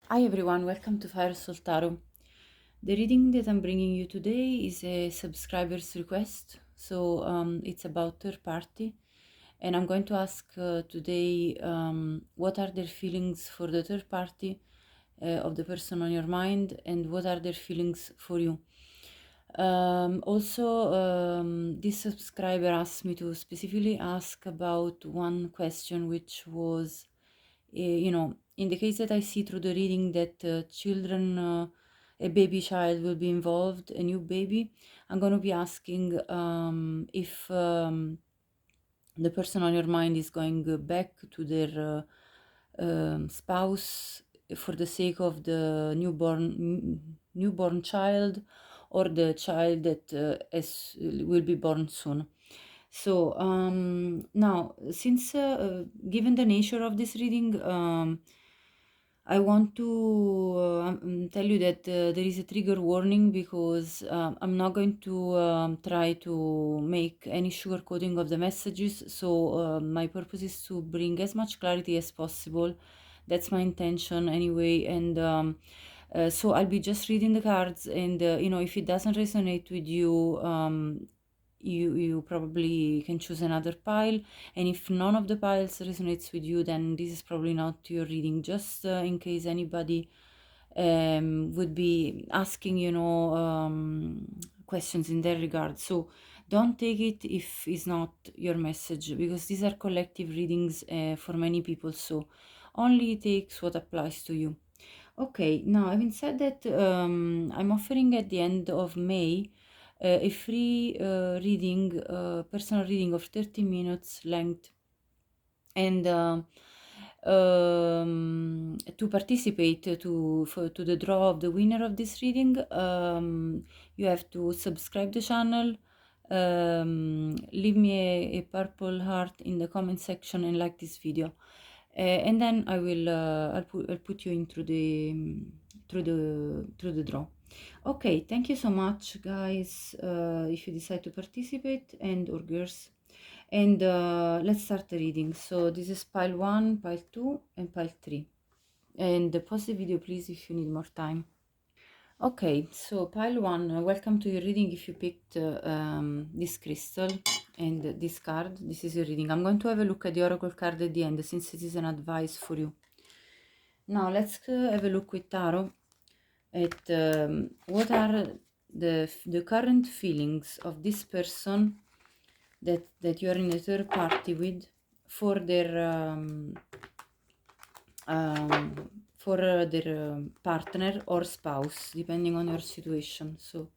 Hi everyone, welcome to Firesoultarot. The reading that I'm bringing you today is a subscriber's request, so it's about third party, and I'm going to ask today what are their feelings for the third party of the person on your mind, and what are their feelings for you. Also, this subscriber asked me to specifically ask about one question, which was, in the case that I see through the reading that a baby child will be involved, a new baby, I'm going to be asking if the person on your mind is going back to their spouse for the sake of the newborn child, or the child that will be born soon. So now, since given the nature of this reading, I want to tell you that there is a trigger warning, because I'm not going to try to make any sugarcoating of the messages. So my purpose is to bring as much clarity as possible. That's my intention anyway. And so I'll be just reading the cards, and if it doesn't resonate with you, you probably can choose another pile, and if none of the piles resonates with you, then this is probably not your reading. Just in case anybody would be asking questions in that regard, so don't take it if it's not your message, because these are collective readings for many people, so only takes what applies to you. Okay, now having said that, I'm offering at the end of May a free reading, personal reading of 30 minutes length. And to participate to the draw of the winner of this reading, you have to subscribe the channel, leave me a purple heart in the comment section, and like this video. And then I'll put you in through the draw. Okay, thank you so much, guys, if you decide to participate, and or girls. And let's start the reading. So this is pile 1, pile 2, and pile 3. And pause the video, please, if you need more time. Okay, so pile 1, welcome to your reading. If you picked this crystal and this card, this is your reading. I'm going to have a look at the oracle card at the end, since it is an advice for you. Now let's have a look with tarot at what are the current feelings of this person that you are in a third party with, for their partner or spouse, depending on your situation. So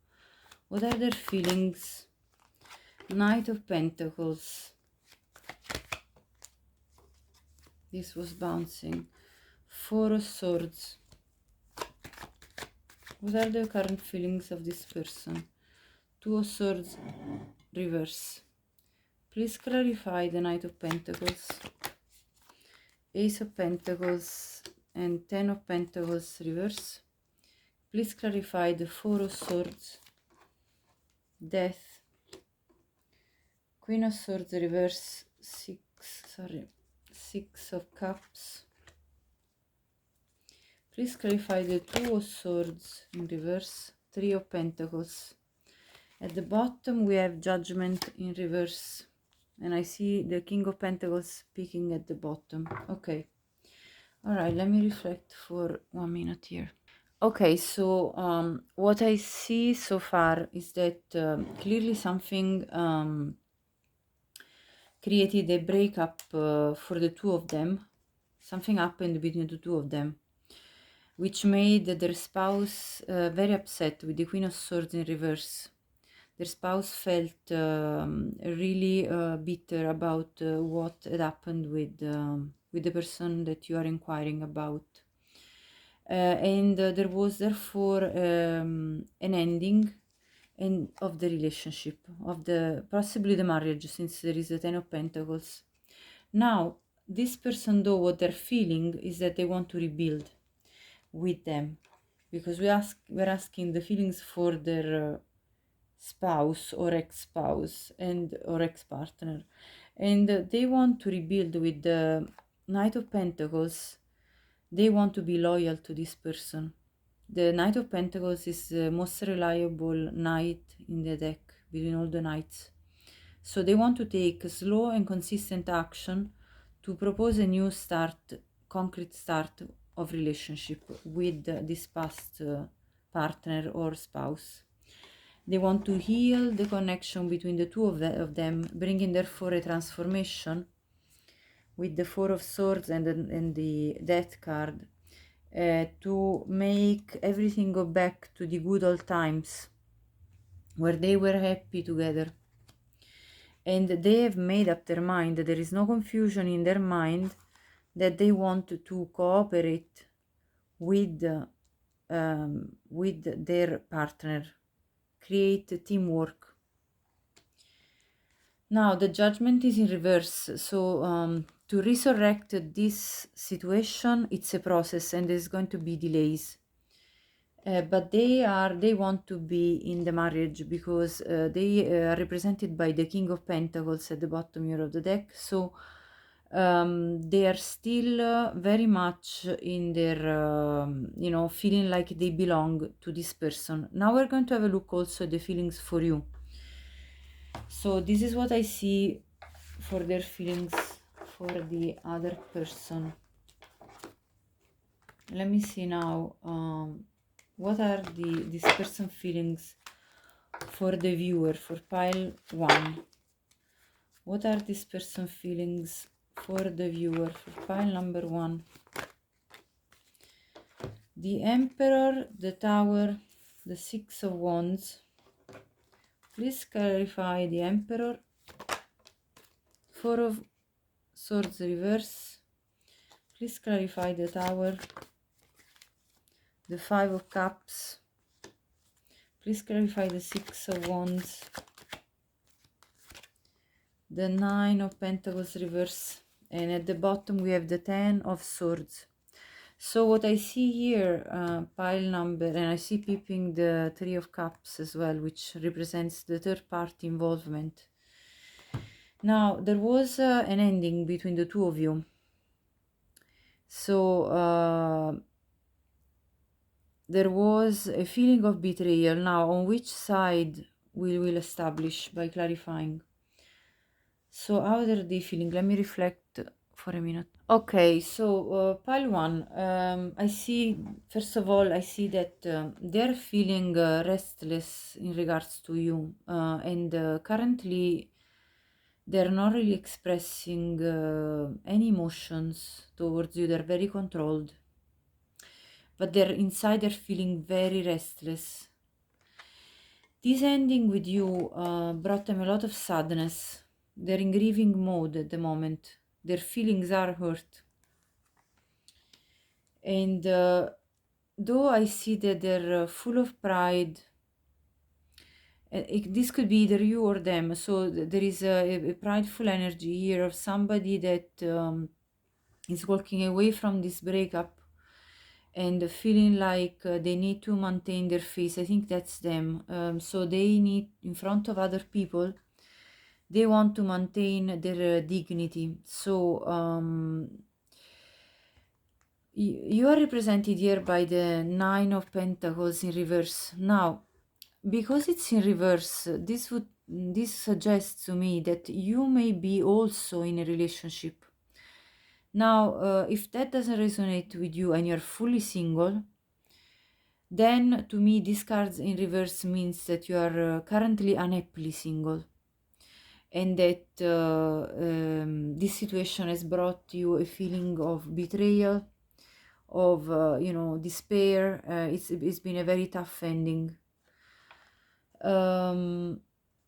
what are their feelings? Knight of Pentacles. This was bouncing. Four of Swords. What are the current feelings of this person? Two of Swords, reverse. Please clarify the Knight of Pentacles. Ace of Pentacles and Ten of Pentacles, reverse. Please clarify the Four of Swords, Death, Queen of Swords, reverse, Six of Cups. Please clarify the Two of Swords in reverse, Three of Pentacles. At the bottom we have Judgment in reverse, and I see the King of Pentacles peeking at the bottom. Okay, all right, let me reflect for 1 minute here. Okay, so what I see so far is that clearly something created a breakup for the two of them. Something happened between the two of them, which made their spouse very upset with the Queen of Swords in reverse. Their spouse felt really bitter about what had happened with the person that you are inquiring about. And there was therefore an ending of the relationship, of the possibly the marriage, since there is the Ten of Pentacles. Now, this person, though, what they're feeling is that they want to rebuild with them, because we're asking the feelings for their spouse or ex-spouse or ex-partner, and they want to rebuild with the Knight of Pentacles. They want to be loyal to this person. The Knight of Pentacles is the most reliable knight in the deck between all the knights. So they want to take slow and consistent action to propose a new start, concrete start of relationship with this past partner or spouse. They want to heal the connection between the two of them, bringing therefore a transformation with the Four of Swords and the Death card, to make everything go back to the good old times where they were happy together. And they have made up their mind. There is no confusion in their mind that they want to cooperate with their partner, create teamwork. Now the Judgment is in reverse, so to resurrect this situation, it's a process and there's going to be delays. But they want to be in the marriage because they are represented by the King of Pentacles at the bottom here of the deck. So they are still very much in their, feeling like they belong to this person. Now we're going to have a look also at the feelings for you. So this is what I see for their feelings for the other person. Let me see now. What are this person feelings for the viewer, for pile 1? What are this person feelings for the viewer, for pile number 1? The Emperor, the Tower, the Six of Wands. Please clarify the Emperor. Four of Swords reverse. Please clarify the Tower. The Five of Cups. Please clarify the Six of Wands. The Nine of Pentacles reverse. And at the bottom we have the Ten of Swords. So what I see here, pile number, and I see peeping the Three of Cups as well, which represents the third party involvement. Now, there was an ending between the two of you. So, there was a feeling of betrayal. Now, on which side we will establish by clarifying. So, how are they feeling? Let me reflect for a minute. Okay, so pile 1, I see, first of all, I see that they're feeling restless in regards to you, and currently they're not really expressing any emotions towards you. They're very controlled, but they're inside, they're feeling very restless. This ending with you brought them a lot of sadness. They're in grieving mode at the moment. Their feelings are hurt. And though I see that they're full of pride, this could be either you or them. So there is a prideful energy here of somebody that is walking away from this breakup and feeling like they need to maintain their face. I think that's them. So they need, in front of other people, they want to maintain their dignity. So you are represented here by the Nine of Pentacles in reverse. Now, because it's in reverse, this suggests to me that you may be also in a relationship. Now, if that doesn't resonate with you and you're fully single, then to me this card in reverse means that you are currently unhappily single, and that this situation has brought you a feeling of betrayal, of despair. It's been a very tough ending.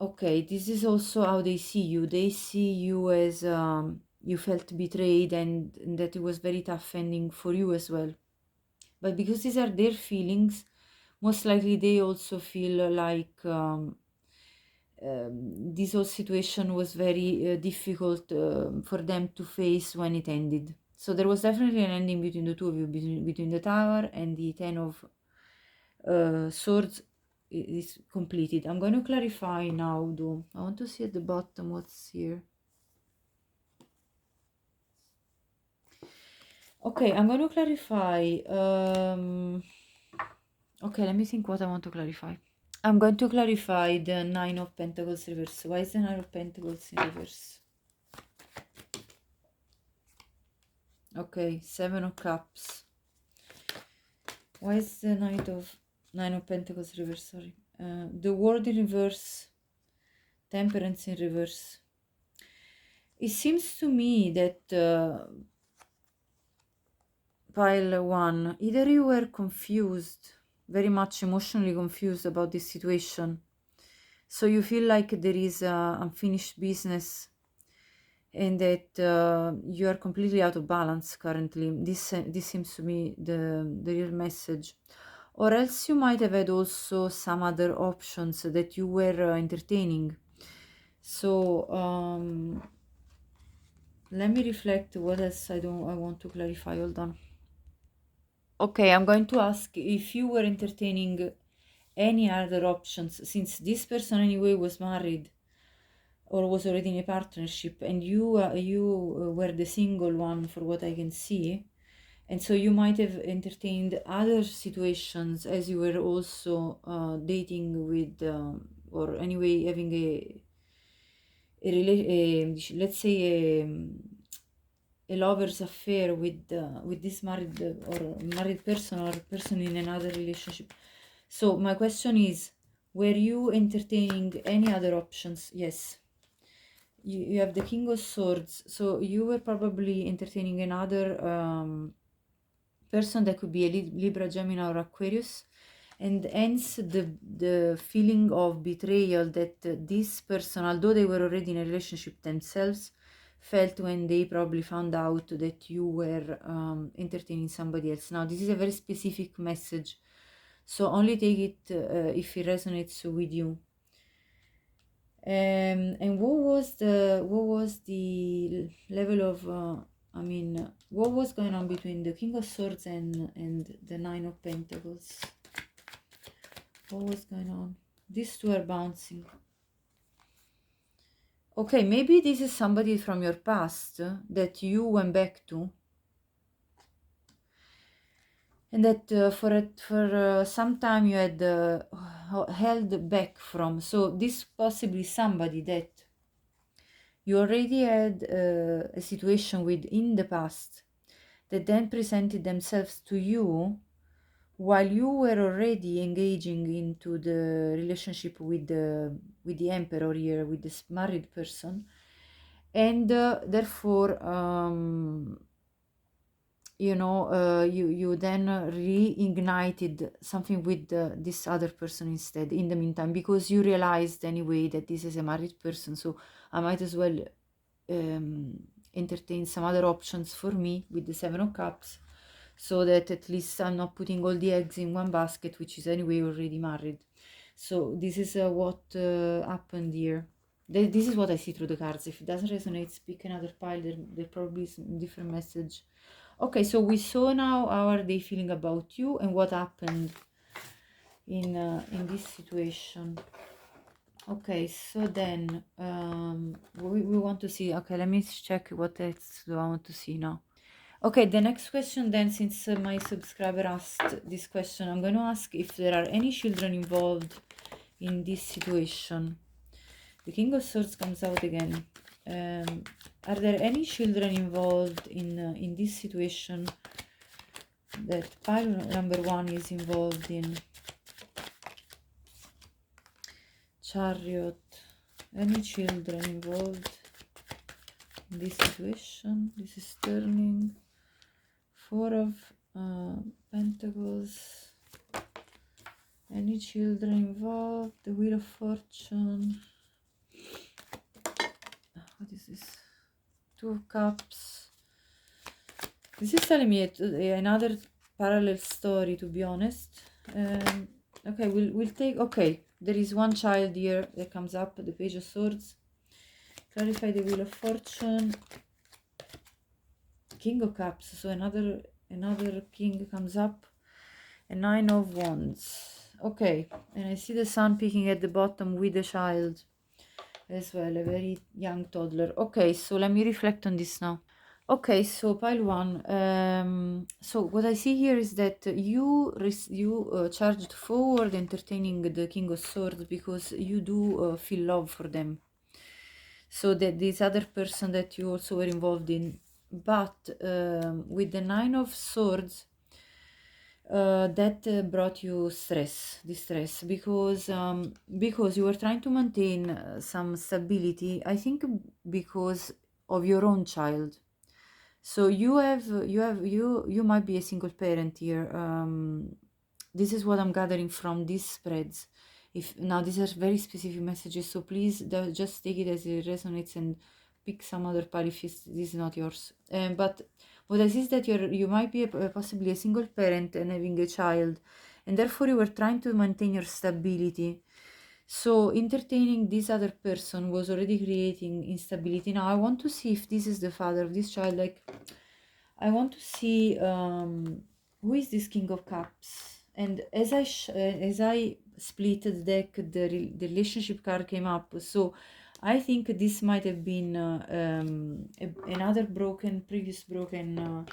Okay, this is also how they see you. They see you as you felt betrayed, and that it was very tough ending for you as well. But because these are their feelings, most likely they also feel like this whole situation was very difficult for them to face when it ended. So there was definitely an ending between the two of you, between the Tower and the Ten of Swords is completed. I'm going to clarify now though. I want to see at the bottom what's here. Okay, I'm going to clarify. Okay, let me think what I want to clarify. I'm going to clarify the Nine of Pentacles reverse. Why is the Nine of Pentacles in reverse? Okay, Seven of Cups. Why is the Nine of Pentacles reverse? Sorry. The World in reverse. Temperance in reverse. It seems to me that pile one, either you were confused, very much emotionally confused about this situation. So you feel like there is unfinished business and that you are completely out of balance currently. This seems to me the real message. Or else you might have had also some other options that you were entertaining. So let me reflect what else I want to clarify. Hold on. Okay, I'm going to ask if you were entertaining any other options, since this person anyway was married or was already in a partnership, and you were the single one for what I can see, and so you might have entertained other situations as you were also dating with or anyway having let's say a lover's affair with this married or married person or person in another relationship. So my question is, were you entertaining any other options? Yes. You have the King of Swords, so you were probably entertaining another person that could be a Libra, Gemini, or Aquarius, and hence the feeling of betrayal that this person, although they were already in a relationship themselves, felt when they probably found out that you were entertaining somebody else. Now, this is a very specific message, so only take it if it resonates with you. And what was the level of I mean, what was going on between the King of Swords and the Nine of Pentacles? What was going on? These two are bouncing. Okay, maybe this is somebody from your past that you went back to, and that for some time you had held back from. So this possibly somebody that you already had a situation with in the past that then presented themselves to you while you were already engaging into the relationship with the emperor here, with this married person, and therefore you then reignited something with this other person instead in the meantime, because you realized anyway that this is a married person, so I might as well entertain some other options for me with the Seven of Cups, so that at least I'm not putting all the eggs in one basket, which is anyway already married. So this is what happened here. This is what I see through the cards. If it doesn't resonate, speak another pile. There probably is a different message. Okay, so we saw now how are they feeling about you and what happened in this situation. Okay, so then we want to see. Okay, let me check what else do I want to see now. Okay, the next question then, since my subscriber asked this question, I'm going to ask if there are any children involved in this situation. The King of Swords comes out again. Are there any children involved in this situation that pile number one is involved in? Chariot. Any children involved in this situation? This is turning. Four of Pentacles. Any children involved? The Wheel of Fortune. What is this? Two of Cups. This is telling me another parallel story, to be honest. Okay, we'll take. Okay, there is one child here that comes up. The Page of Swords. Clarify the Wheel of Fortune. King of Cups. So another king comes up. A Nine of Wands. Okay, and I see the sun peeking at the bottom with the child as well, a very young toddler. Okay, so let me reflect on this now. Okay, so pile one. So what I see here is that you charged forward, entertaining the King of Swords because you do feel love for them. So that this other person that you also were involved in, but with the Nine of Swords, that brought you distress, because you were trying to maintain some stability. I think because of your own child. So you might be a single parent here. This is what I'm gathering from these spreads. If now these are very specific messages, so please just take it as it resonates and pick some other pile if this is not yours. But what I see is that you might be possibly a single parent and having a child, and therefore you were trying to maintain your stability. So entertaining this other person was already creating instability. Now I want to see if this is the father of this child. Like, I want to see who is this King of Cups. And as I split the deck, the relationship card came up. So I think this might have been another previous broken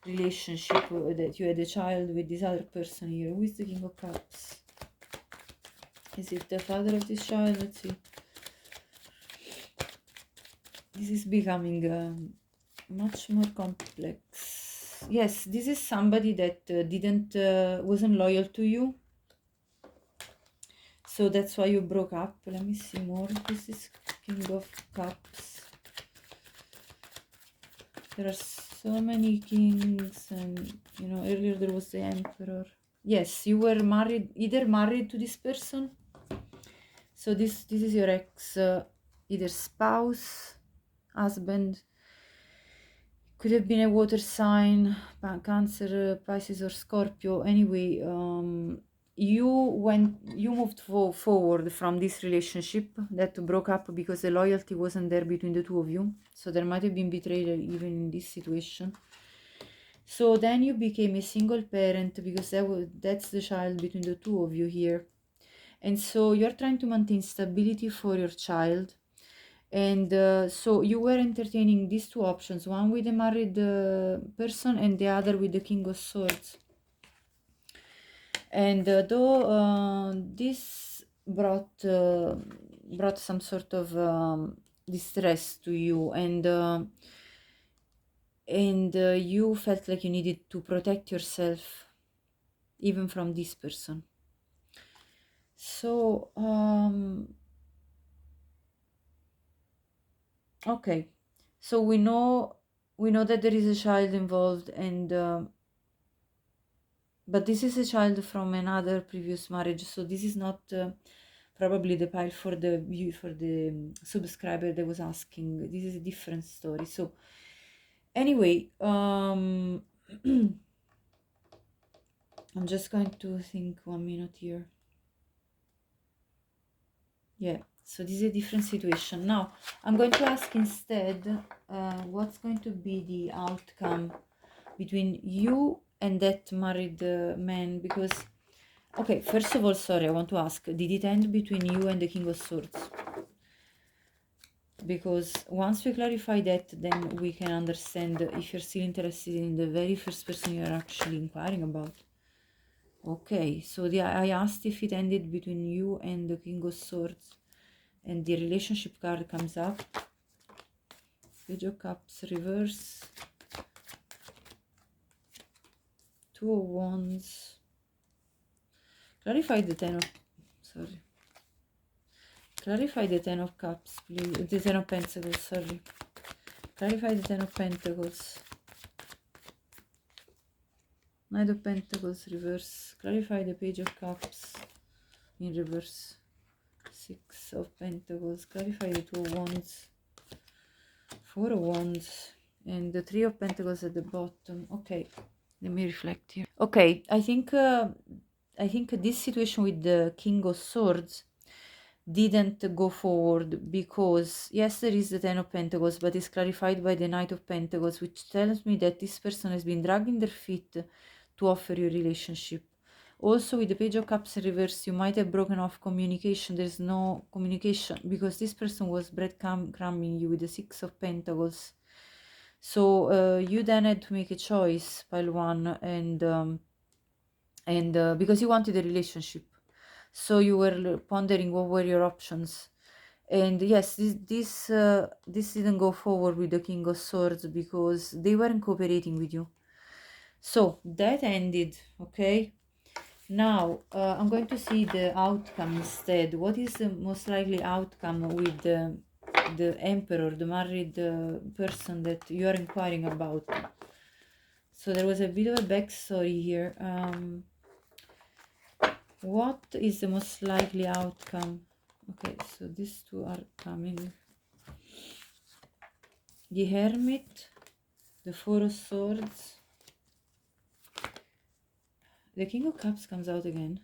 relationship that you had a child with this other person here. Who is the King of Cups? Is it the father of this child? Let's see. This is becoming much more complex. Yes, this is somebody that wasn't loyal to you. So that's why you broke up. Let me see more. This is King of Cups. There are so many kings, and earlier there was the Emperor. Yes, you were either married to this person. So this is your ex, either spouse, husband. Could have been a water sign, Cancer, Pisces, or Scorpio. Anyway, you moved forward from this relationship that broke up because the loyalty wasn't there between the two of you. So there might have been betrayal even in this situation. So then you became a single parent because that's the child between the two of you here. And so you're trying to maintain stability for your child. And so you were entertaining these two options, one with a married person and the other with the King of Swords. And though this brought some sort of distress to you, and you felt like you needed to protect yourself even from this person. So okay, so we know that there is a child involved, and but this is a child from another previous marriage, so this is not probably the pile for the subscriber that was asking. This is a different story. So anyway, I'm just going to think 1 minute here. Yeah, so this is a different situation. Now I'm going to ask instead what's going to be the outcome between you and that married man, because okay, first of all, sorry, I want to ask, did it end between you and the King of Swords? Because once we clarify that, then we can understand if you're still interested in the very first person you're actually inquiring about. Okay, so I asked if it ended between you and the King of Swords, and the relationship card comes up. Page of Cups reverse, Two of Wands. Clarify the Clarify the Ten of Cups, please. The Ten of Pentacles, sorry. Clarify the Ten of Pentacles. Knight of Pentacles, reverse. Clarify the Page of Cups in reverse. Six of Pentacles. Clarify the Two of Wands. Four of Wands. And the Three of Pentacles at the bottom. Okay, let me reflect here. Okay, I think this situation with the King of Swords didn't go forward because yes, there is the Ten of Pentacles, but it's clarified by the Knight of Pentacles, which tells me that this person has been dragging their feet to offer you a relationship. Also with the Page of Cups in reverse, you might have broken off communication. There's no communication because this person was breadcrumbing you with the Six of Pentacles. So you then had to make a choice, pile one, and because you wanted a relationship, so you were pondering what were your options. And yes, this didn't go forward with the King of Swords because they weren't cooperating with you. So that ended. Okay, now I'm going to see the outcome instead. What is the most likely outcome with the Emperor, the married person that you are inquiring about? So there was a bit of a backstory here. What is the most likely outcome? Okay, so these two are coming. The Hermit, the Four of Swords, the King of Cups comes out again.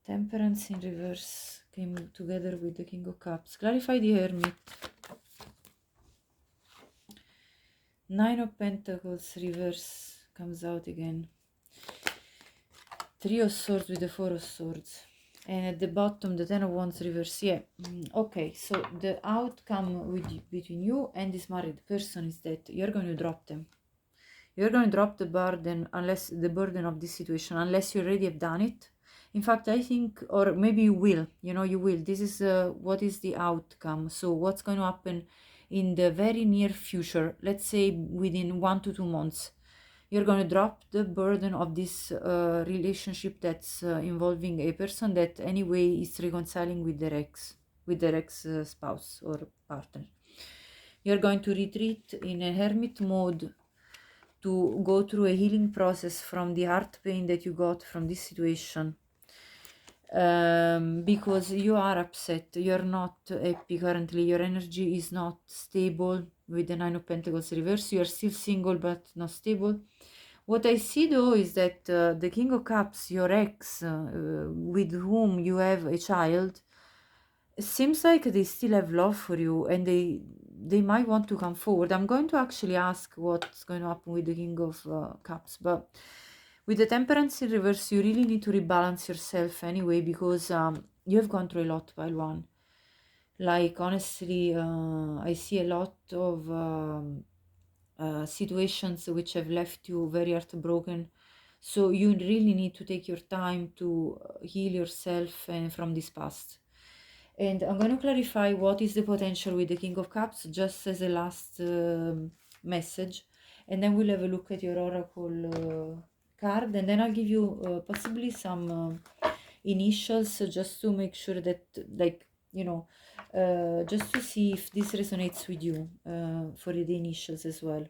Temperance in reverse came together with the King of Cups. Clarify the Hermit. Nine of Pentacles reverse comes out again. Three of Swords with the Four of Swords. And at the bottom, the Ten of Wands reverse. Yeah. Okay, so the outcome between you and this married person is that you're going to drop them. You're going to drop the burden, unless the burden of this situation, unless you already have done it. In fact, I think, or maybe you will, you will. This is what is the outcome. So what's going to happen in the very near future, let's say within 1 to 2 months, you're going to drop the burden of this relationship that's involving a person that anyway is reconciling with their ex spouse or partner. You're going to retreat in a hermit mode to go through a healing process from the heart pain that you got from this situation, because you are upset, you're not happy currently, your energy is not stable with the Nine of Pentacles reverse. You are still single but not stable. What I see though is that the King of Cups, your ex, with whom you have a child, it seems like they still have love for you and they might want to come forward. I'm going to actually ask what's going to happen with the King of Cups, but with the Temperance in reverse, you really need to rebalance yourself anyway, because you have gone through a lot, pile one. Like, honestly, I see a lot of situations which have left you very heartbroken. So you really need to take your time to heal yourself and from this past. And I'm going to clarify what is the potential with the King of Cups just as a last message. And then we'll have a look at your oracle card. And then I'll give you possibly some initials just to make sure that, like, just to see if this resonates with you for the initials as well.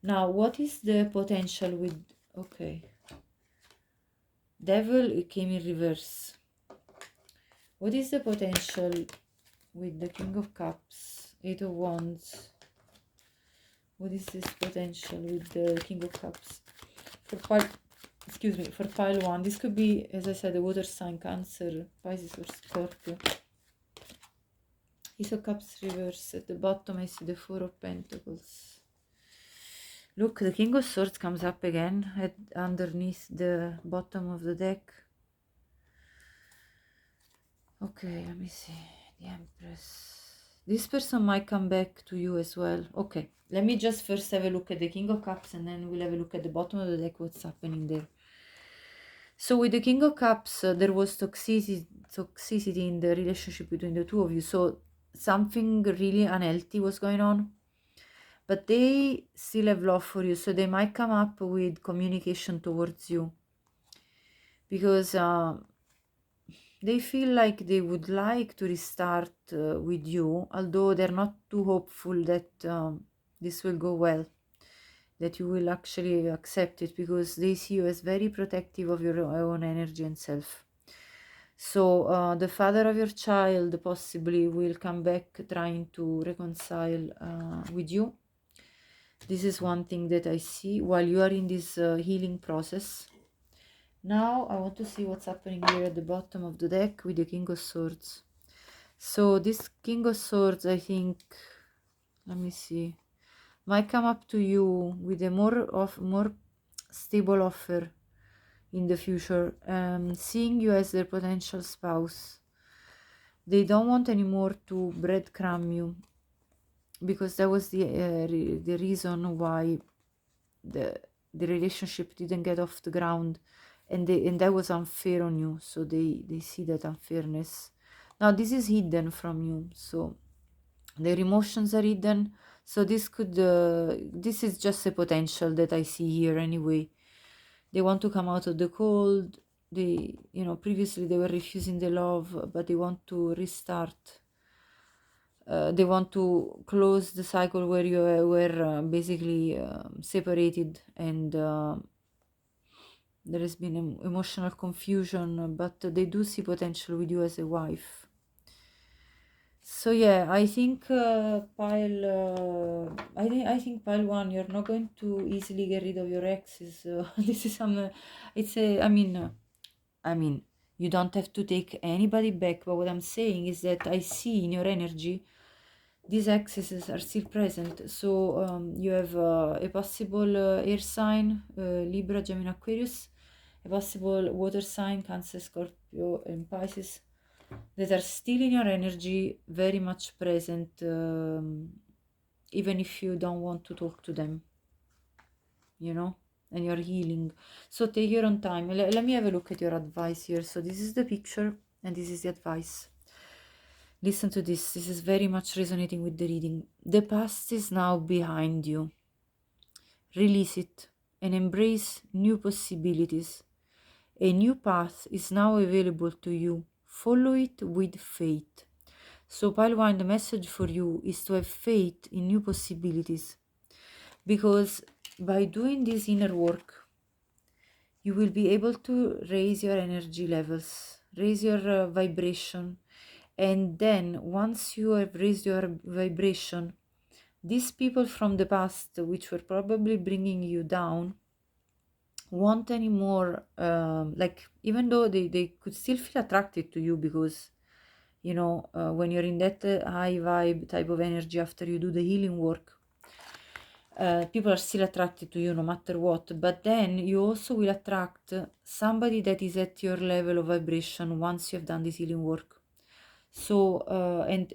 Now, what is the potential with... Okay. Devil came in reverse. What is the potential with the King of Cups, Eight of Wands? What is this potential with the King of Cups? For pile one. This could be, as I said, a water sign, Cancer, Pisces or Scorpio. Ace of Cups reverse. At the bottom I see the Four of Pentacles. Look, the King of Swords comes up again underneath the bottom of the deck. Okay, let me see. The Empress. This person might come back to you as well. Okay, let me just first have a look at the King of Cups and then we'll have a look at the bottom of the deck, what's happening there. So with the King of Cups, there was toxicity in the relationship between the two of you. So something really unhealthy was going on. But they still have love for you. So they might come up with communication towards you. Because... they feel like they would like to restart with you, although they're not too hopeful that this will go well, that you will actually accept it, because they see you as very protective of your own energy and self. So the father of your child possibly will come back trying to reconcile with you. This is one thing that I see while you are in this healing process. Now I want to see what's happening here at the bottom of the deck with the King of Swords. So this King of Swords, I think, let me see, might come up to you with a more stable offer in the future, seeing you as their potential spouse. They don't want anymore to breadcrumb you, because that was the reason why the relationship didn't get off the ground, and that was unfair on you. So they see that unfairness. Now this is hidden from you, so their emotions are hidden. So this is just a potential that I see here anyway. They want to come out of the cold. They, previously they were refusing the love, but they want to restart. They want to close the cycle where you were basically separated, and there has been emotional confusion, but they do see potential with you as a wife. So yeah, I think I think pile one, you're not going to easily get rid of your exes. This is I mean, you don't have to take anybody back, but what I'm saying is that I see in your energy these exes are still present. So you have a possible air sign, Libra, Gemini, Aquarius, a possible water sign, Cancer, Scorpio, and Pisces, that are still in your energy, very much present, even if you don't want to talk to them, and you're healing. So take your own time. Let me have a look at your advice here. So this is the picture, and this is the advice. Listen to this. This is very much resonating with the reading. The past is now behind you. Release it and embrace new possibilities. A new path is now available to you. Follow it with faith. So pile one, the message for you is to have faith in new possibilities, because by doing this inner work, you will be able to raise your energy levels, raise your vibration, and then once you have raised your vibration, these people from the past, which were probably bringing you down, won't anymore, like, even though they could still feel attracted to you, because when you're in that high vibe type of energy after you do the healing work, people are still attracted to you no matter what. But then you also will attract somebody that is at your level of vibration once you have done this healing work. So and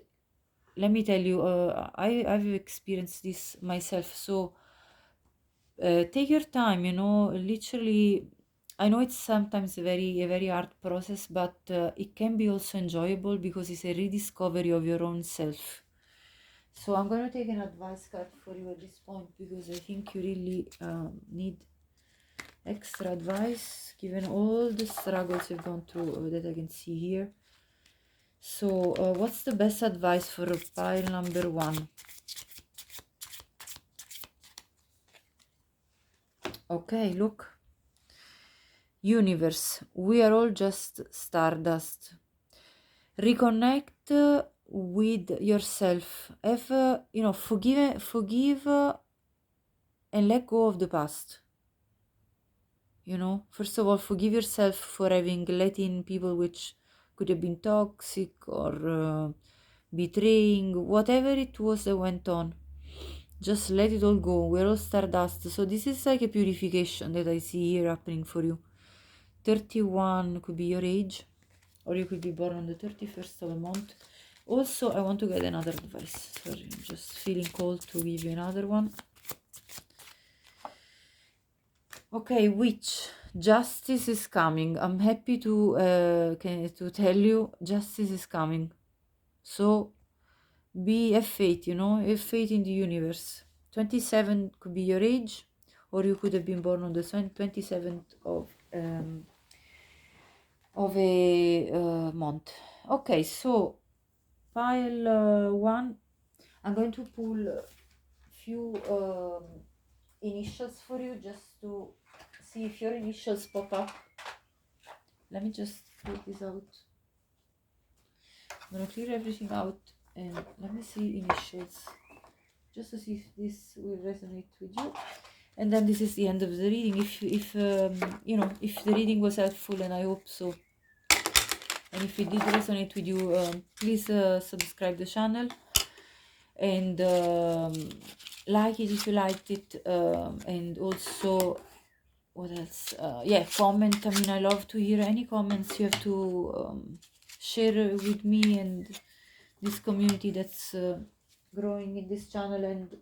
let me tell you, I've experienced this myself. So take your time, literally. I know it's sometimes a very hard process, but it can be also enjoyable, because it's a rediscovery of your own self. So I'm going to take an advice card for you at this point, because I think you really need extra advice, given all the struggles you've gone through that I can see here. So what's the best advice for pile number one? Okay, look. Universe, we are all just stardust. Reconnect with yourself. Have forgive and let go of the past. First of all, forgive yourself for having let in people which could have been toxic or betraying, whatever it was that went on. Just let it all go. We're all stardust. So this is like a purification that I see here happening for you. 31 could be your age, or you could be born on the 31st of a month. Also, I want to get another advice. Sorry, I'm just feeling called to give you another one. Okay, witch, justice is coming. I'm happy to tell you, justice is coming. So have faith, have faith in the universe. 27 could be your age, or you could have been born on the 27th of a month. Okay, so pile one, I'm going to pull a few initials for you, just to see if your initials pop up. Let me just take this out. I'm going to clear everything out, and let me see initials, just to see if this will resonate with you. And then this is the end of the reading. If the reading was helpful, and I hope so, and if it did resonate with you, please subscribe the channel, and like it if you liked it, and also, what else, comment. I love to hear any comments you have to share with me and this community that's growing in this channel. And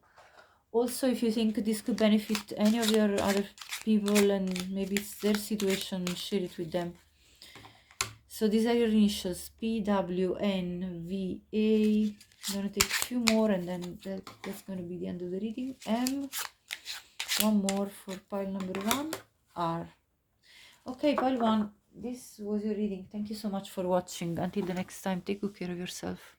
also, if you think this could benefit any of your other people and maybe it's their situation, share it with them. So these are your initials, PWNVA. I'm gonna take a few more and then that's gonna be the end of the reading. M, one more for pile number 1, R. Okay, pile 1, this was your reading. Thank you so much for watching. Until the next time, take good care of yourself.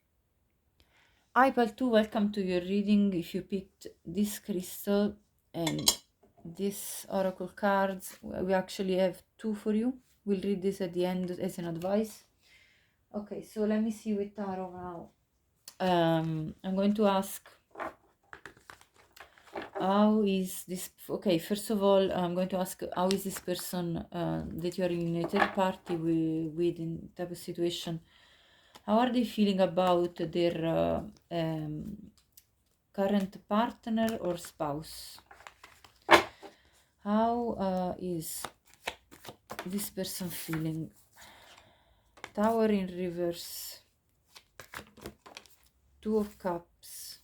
Hi pile 2, welcome to your reading. If you picked this crystal and this oracle cards, we actually have 2 for you. We'll read this at the end as an advice. Okay, so let me see with tarot now. I'm going to ask, how is this, okay, first of all, I'm going to ask, how is this person that you are in a third party with in type of situation, how are they feeling about their current partner or spouse? How is this person feeling? Tower in reverse, 2 of Cups.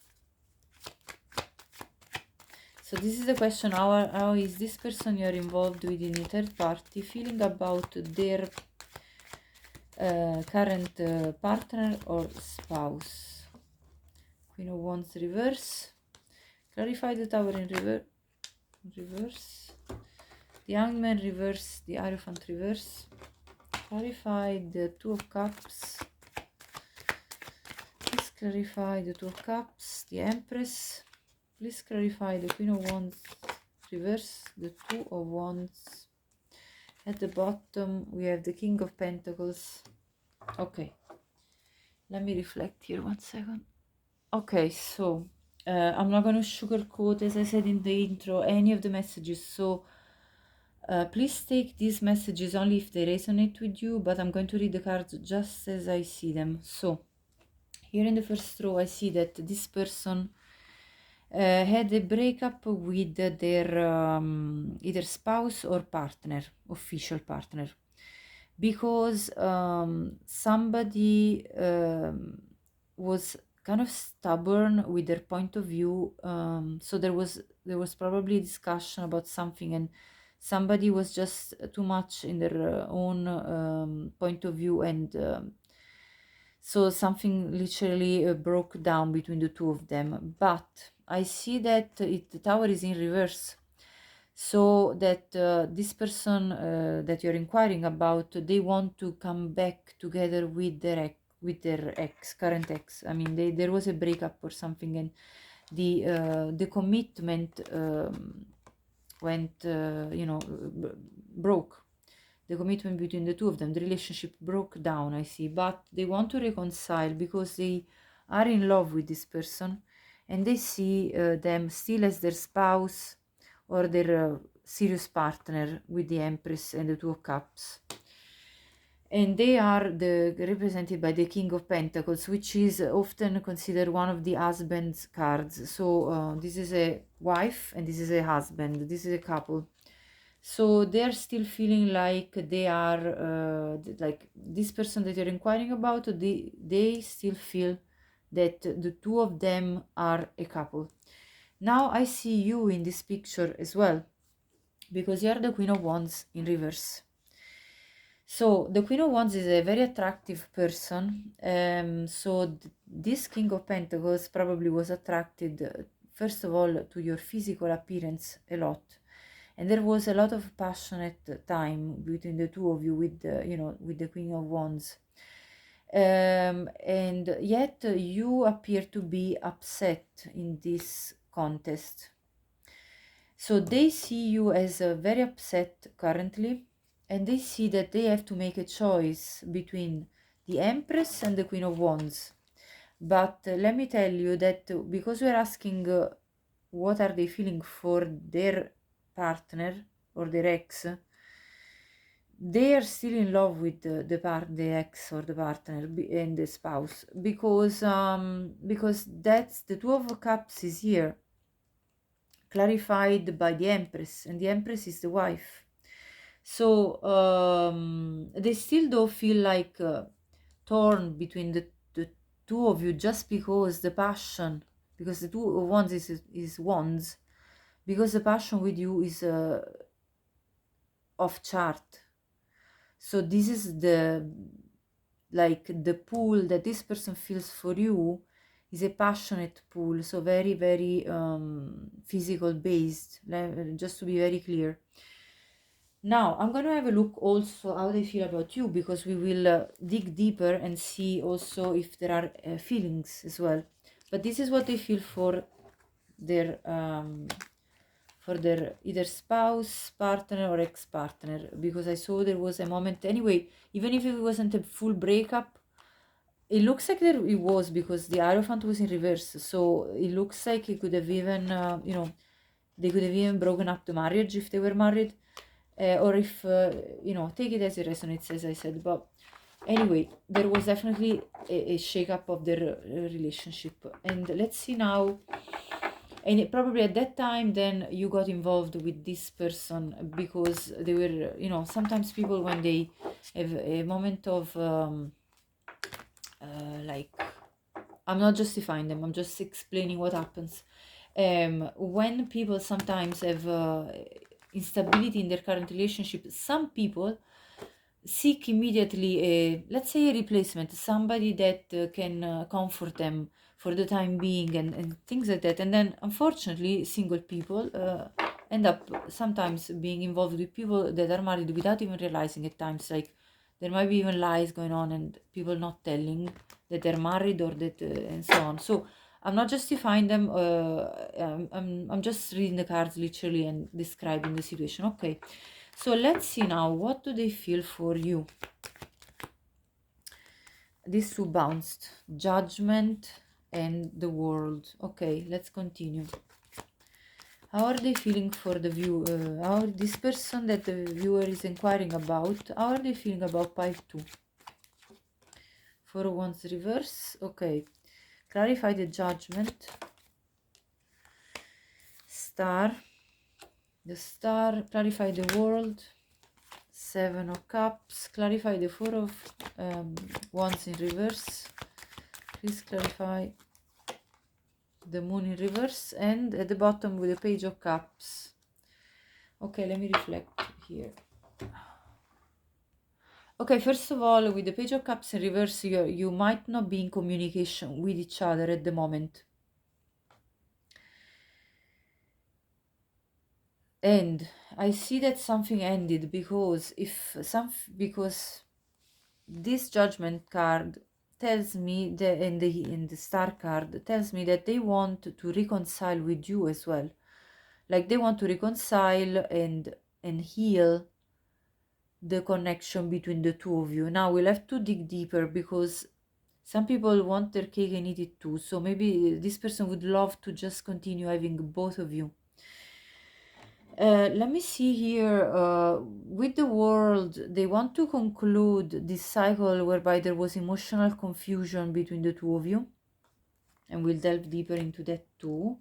So this is the question, how is this person you're involved with in a third party feeling about their current partner or spouse? Queen of Wands reverse. Clarify the Tower in reverse. The Hangman reverse, the Hierophant reverse. Clarify the 2 of Cups. Please clarify the 2 of Cups, the Empress. Please clarify the Queen of Wands reverse, the 2 of Wands. At the bottom we have the King of Pentacles. Okay, let me reflect here 1 second. Okay, so I'm not going to sugarcoat, as I said in the intro, any of the messages. So please take these messages only if they resonate with you, but I'm going to read the cards just as I see them. So here in the first row I see that this person had a breakup with their either spouse or partner, official partner, because somebody was kind of stubborn with their point of view. So there was probably a discussion about something, and somebody was just too much in their own point of view, and so something literally broke down between the two of them. But I see that the Tower is in reverse, so that this person that you're inquiring about, they want to come back together with their current ex. I mean, there was a breakup or something, and the commitment went, broke. The commitment between the two of them, the relationship broke down, I see. But they want to reconcile because they are in love with this person, and they see them still as their spouse or their serious partner with the Empress and the 2 of Cups. And they are represented by the King of Pentacles, which is often considered one of the husband's cards. So this is a wife and this is a husband. This is a couple. So they are still feeling like they are, like this person that you're inquiring about, they still feel that the two of them are a couple. Now I see you in this picture as well, because you are the Queen of Wands in reverse. So the Queen of Wands is a very attractive person. So this King of Pentacles probably was attracted, first of all, to your physical appearance a lot. And there was a lot of passionate time between the two of you with the Queen of Wands. And yet you appear to be upset in this contest. So they see you as very upset currently, and they see that they have to make a choice between the Empress and the Queen of Wands. But let me tell you that because we're asking what are they feeling for their partner or their ex, they are still in love with the ex or the partner and the spouse, because that's the 2 of Cups is here, clarified by the Empress, and the Empress is the wife. So they still don't feel like torn between the two of you, just because the passion because the Two of Wands is wands, because the passion with you is off chart. So this is the, like, the pull that this person feels for you is a passionate pull, so very, very physical based, just to be very clear. Now I'm going to have a look also how they feel about you, because we will dig deeper and see also if there are feelings as well. But this is what they feel for their either spouse, partner, or ex-partner, because I saw there was a moment anyway, even if it wasn't a full breakup, it looks like there it was, because the Hierophant was in reverse, so it looks like it could have even they could have even broken up the marriage if they were married, or if take it as it resonates, as I said. But anyway, there was definitely a shake-up of their relationship. And let's see now. And probably at that time, then you got involved with this person, because they were, sometimes people, when they have a moment of like, I'm not justifying them, I'm just explaining what happens. When people sometimes have instability in their current relationship, some people seek immediately let's say a replacement, somebody that can comfort them for the time being, and things like that. And then unfortunately single people end up sometimes being involved with people that are married without even realizing at times. Like, there might be even lies going on and people not telling that they're married, or that and so on. So I'm not justifying them, I'm just reading the cards literally and describing the situation. Okay, so let's see now, what do they feel for you? These two bounced, Judgment and the World. Okay, let's continue. How are they feeling for the view? How this person that the viewer is inquiring about, how are they feeling about pile 2? For Wands reverse. Okay, clarify the Judgment. Star. The Star. Clarify the World. Seven of Cups. Clarify the Four of Wands in reverse. Please clarify the Moon in reverse. And at the bottom with the Page of Cups. Okay, let me reflect here. Okay, first of all, with the Page of Cups in reverse, you might not be in communication with each other at the moment. And I see that something ended, because this Judgment card tells me that, in the Star card tells me that they want to reconcile with you as well. Like, they want to reconcile and heal the connection between the two of you. Now we'll have to dig deeper, because some people want their cake and eat it too. So maybe this person would love to just continue having both of you. Let me see here. With the World, they want to conclude this cycle whereby there was emotional confusion between the two of you, and we'll delve deeper into that too.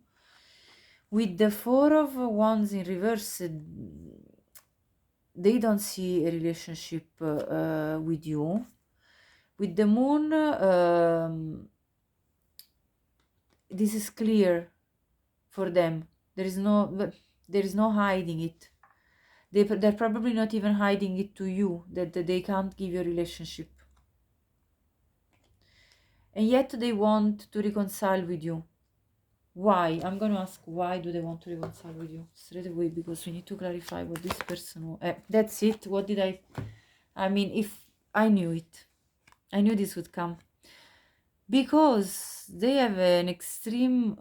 With the Four of Wands in reverse, they don't see a relationship with you. With the Moon, this is clear for them. There is no hiding it. They're probably not even hiding it to you, that they can't give you a relationship. And yet they want to reconcile with you. Why? I'm going to ask, why do they want to reconcile with you? Straight away, because we need to clarify what this person... that's it. What did I mean, if I knew it. I knew this would come. Because they have an extreme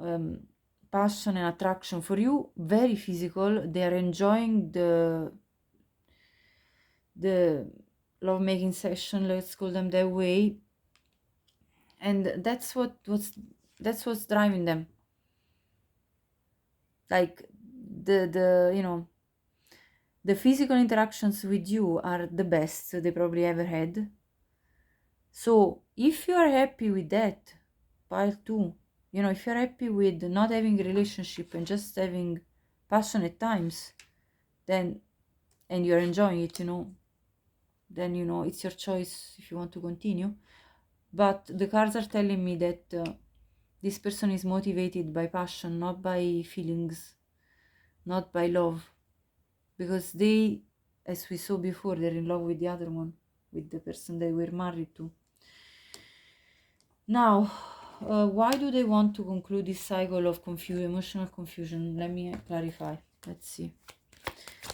passion and attraction for you, very physical. They are enjoying the love-making session, let's call them that way. And that's what's driving them. Like, the physical interactions with you are the best they probably ever had. So if you are happy with that, pile 2, if you're happy with not having a relationship and just having passionate times, then, and you're enjoying it, then it's your choice if you want to continue. But the cards are telling me that This person is motivated by passion, not by feelings, not by love. Because they, as we saw before, they're in love with the other one, with the person they were married to. Now, why do they want to conclude this cycle of emotional confusion? Let me clarify. Let's see.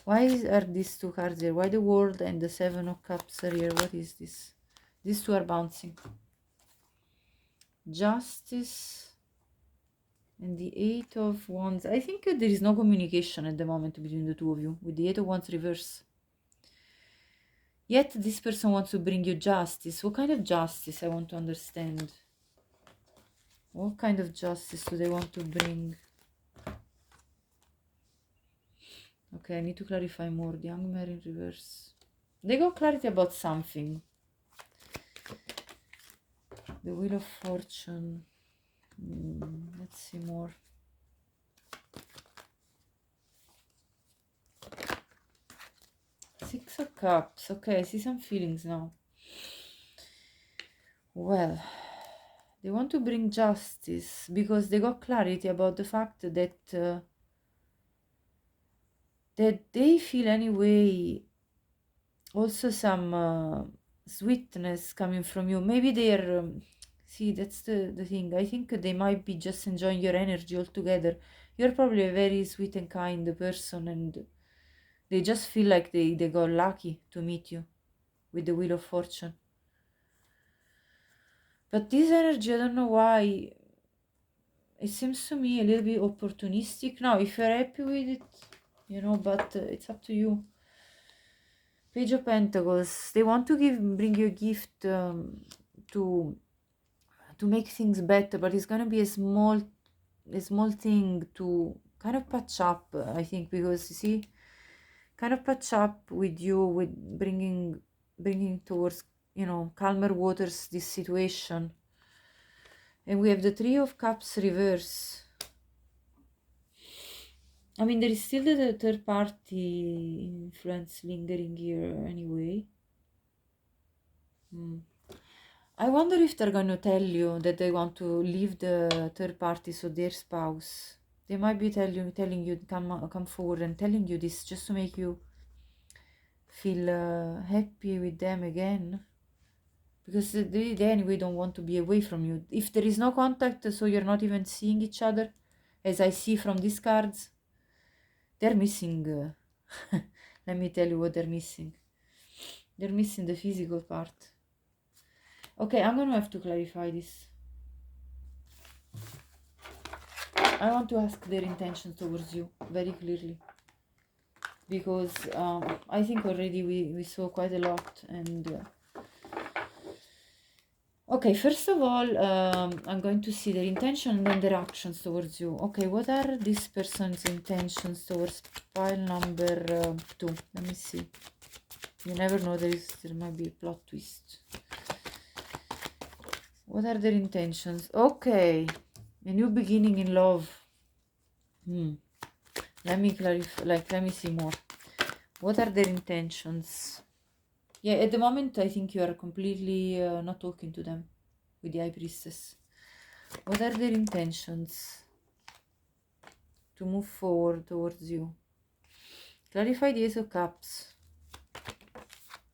Why are these two cards here? Why the World and the Seven of Cups are here? What is this? These two are bouncing. Justice and the Eight of Wands. I think there is no communication at the moment between the two of you, with the Eight of Wands reverse. Yet this person wants to bring you justice. What kind of justice? I want to understand. What kind of justice do they want to bring? Okay, I need to clarify more. The Young Man in reverse. They got clarity about something. The Wheel of Fortune. Let's see more. Six of Cups. Okay, I see some feelings now. Well, they want to bring justice because they got clarity about the fact that that they feel anyway also some sweetness coming from you. Maybe they're see, that's the thing. I think they might be just enjoying your energy altogether. You're probably a very sweet and kind person, and they just feel like they got lucky to meet you with the Wheel of Fortune. But this energy, I don't know why, it seems to me a little bit opportunistic. Now, if you're happy with it, you know, but it's up to you. Page of Pentacles. They want to bring you a gift to make things better, but it's gonna be a small thing to kind of patch up, I think, because you see, kind of patch up with you, with bringing towards, you know, calmer waters this situation. And we have the Three of Cups reverse. I mean, there is still the third party influence lingering here anyway. I wonder if they're going to tell you that they want to leave the third party, so their spouse. They might be telling you come forward and telling you this just to make you feel happy with them again. Because they anyway don't want to be away from you. If there is no contact, so you're not even seeing each other, as I see from these cards, they're missing. Let me tell you what they're missing. They're missing the physical part. Okay, I'm gonna have to clarify this. I want to ask their intentions towards you very clearly. Because I think already we saw quite a lot. And okay, first of all, I'm going to see their intention and then their actions towards you. Okay, what are this person's intentions towards pile number 2? Let me see. You never know, there might be a plot twist. What are their intentions? Okay, a new beginning in love. Let me clarify, let me see more. What are their intentions? Yeah, at the moment, I think you are completely not talking to them with the High Priestess. What are their intentions to move forward towards you? Clarify the Ace of Cups.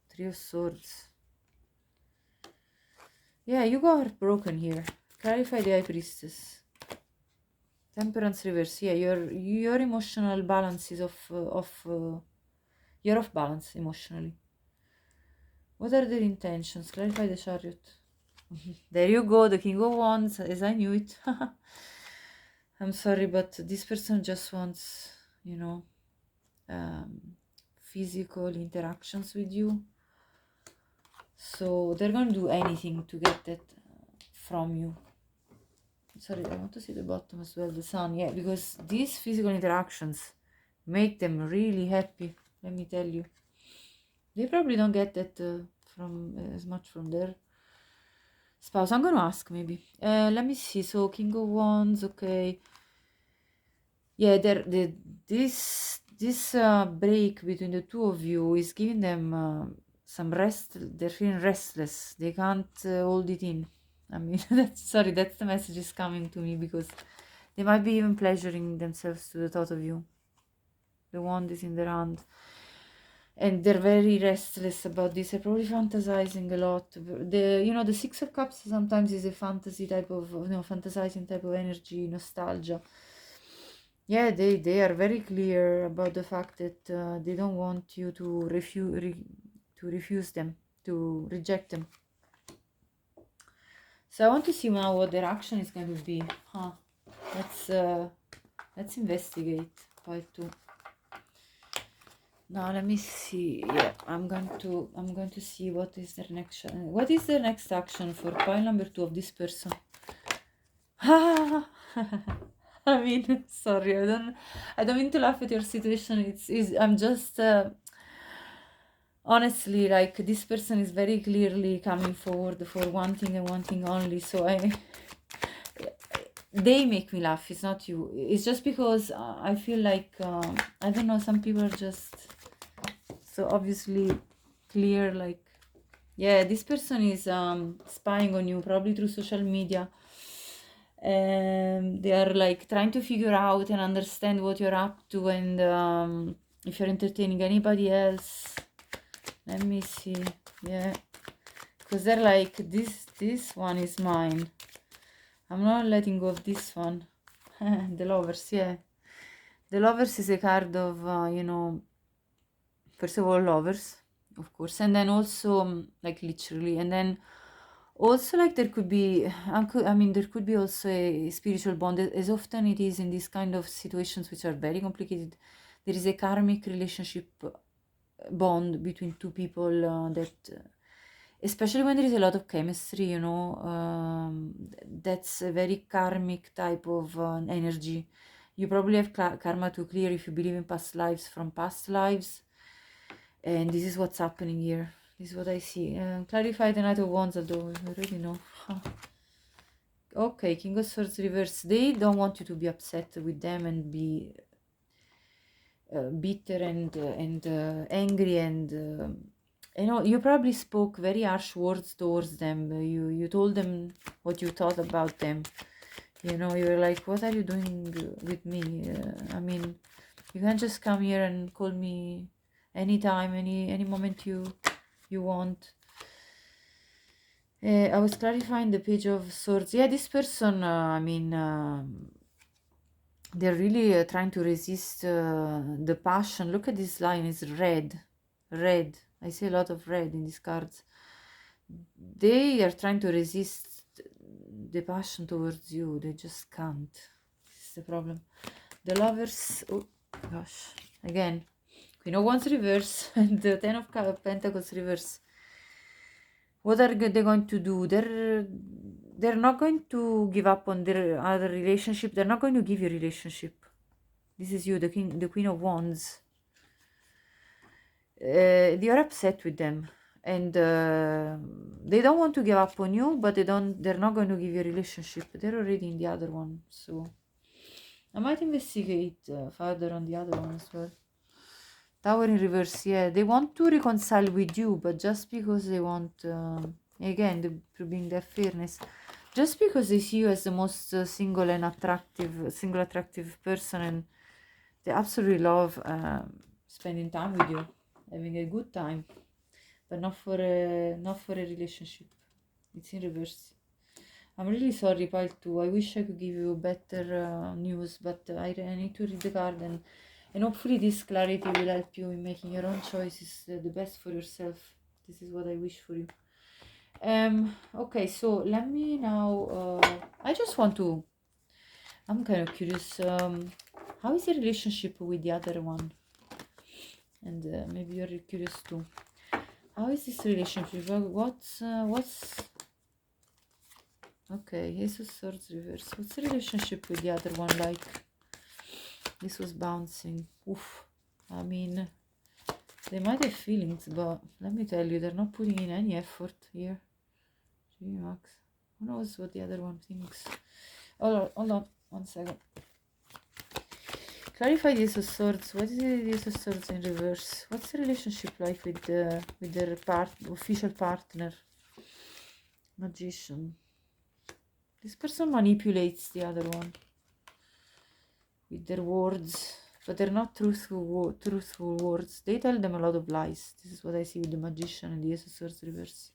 Three of Swords. Yeah, you got heartbroken here. Clarify the High Priestess. Temperance reverse. Yeah, your emotional balance is you're off balance emotionally. What are their intentions? Clarify the Chariot. There you go, the King of Wands, as I knew it. I'm sorry, but this person just wants, you know, physical interactions with you. So they're going to do anything to get that from you. Sorry, I want to see the bottom as well, the Sun. Yeah, because these physical interactions make them really happy, let me tell you. They probably don't get that from as much from their spouse. I'm going to ask maybe. Let me see. So King of Wands, okay. Yeah, this break between the two of you is giving them some rest. They're feeling restless. They can't hold it in. I mean, sorry, that's the message is coming to me, because they might be even pleasuring themselves to the thought of you. The wand is in their hand, and they're very restless about this. They're probably fantasizing a lot. The Six of Cups sometimes is a fantasy type of, fantasizing type of energy, nostalgia. Yeah, they are very clear about the fact that they don't want you to refuse them, to reject them. So I want to see now what their action is going to be. Let's investigate part 2. Now let me see. Yeah, I'm going to see what is their next action for pile number 2 of this person. I mean, sorry, I don't mean to laugh at your situation. I'm just honestly, like, this person is very clearly coming forward for one thing and one thing only. So they make me laugh. It's not you. It's just because I feel like I don't know. Some people are just so obviously clear. Like, yeah, this person is spying on you, probably through social media. They are like trying to figure out and understand what you're up to, and if you're entertaining anybody else. Let me see. Yeah, because they're like, this one is mine. I'm not letting go of this one. The Lovers, yeah. The Lovers is a card of, first of all, lovers, of course, and then also, like, literally, and then also, like, there could be, there could be also a spiritual bond, as often it is in these kind of situations, which are very complicated. There is a karmic relationship bond between two people that... especially when there is a lot of chemistry, that's a very karmic type of energy. You probably have karma to clear if you believe in past lives from past lives. And this is what's happening here. This is what I see. Clarify the Knight of Wands, although I already know. Okay, King of Swords reverse. They don't want you to be upset with them and be bitter and angry, and you probably spoke very harsh words towards them. You told them what you thought about them. You were like, what are you doing with me? I mean, you can't just come here and call me anytime, any moment you want. I was clarifying the Page of Swords. Yeah, this person, they're really trying to resist the passion. Look at this line, it's red. I see a lot of red in these cards. They are trying to resist the passion towards you. They just can't. This is the problem. The Lovers, oh gosh, again, Queen of Wands reverse and the Ten of Pentacles reverse. What are they going to do? They're not going to give up on their other relationship. They're not going to give you a relationship. This is you, the Queen of Wands. You're upset with them, and they don't want to give up on you, but they're not going to give you a relationship. They're already in the other one, so I might investigate further on the other one as well. Tower in reverse, yeah, they want to reconcile with you, but just because they want, again, to bring their fairness, just because they see you as the most single attractive person, and they absolutely love spending time with you, having a good time, but not for a relationship. It's in reverse. I'm really sorry, pile 2. I wish I could give you better news, but I need to read the card, and hopefully this clarity will help you in making your own choices, the best for yourself. This is what I wish for you. Okay, so let me now, I'm kind of curious, how is the relationship with the other one? And maybe you're curious too. How is this relationship? What's okay, Ace of Swords reverse. What's the relationship with the other one like? This was bouncing. Oof. I mean, they might have feelings, but let me tell you, they're not putting in any effort here. Max. Who knows what the other one thinks? Hold on, 1 second. Clarify the Ace of Swords. What is the Ace of Swords in reverse? What's the relationship like with their official partner? Magician. This person manipulates the other one with their words, but they're not truthful words. They tell them a lot of lies. This is what I see with the Magician and the Ace of Swords reverse.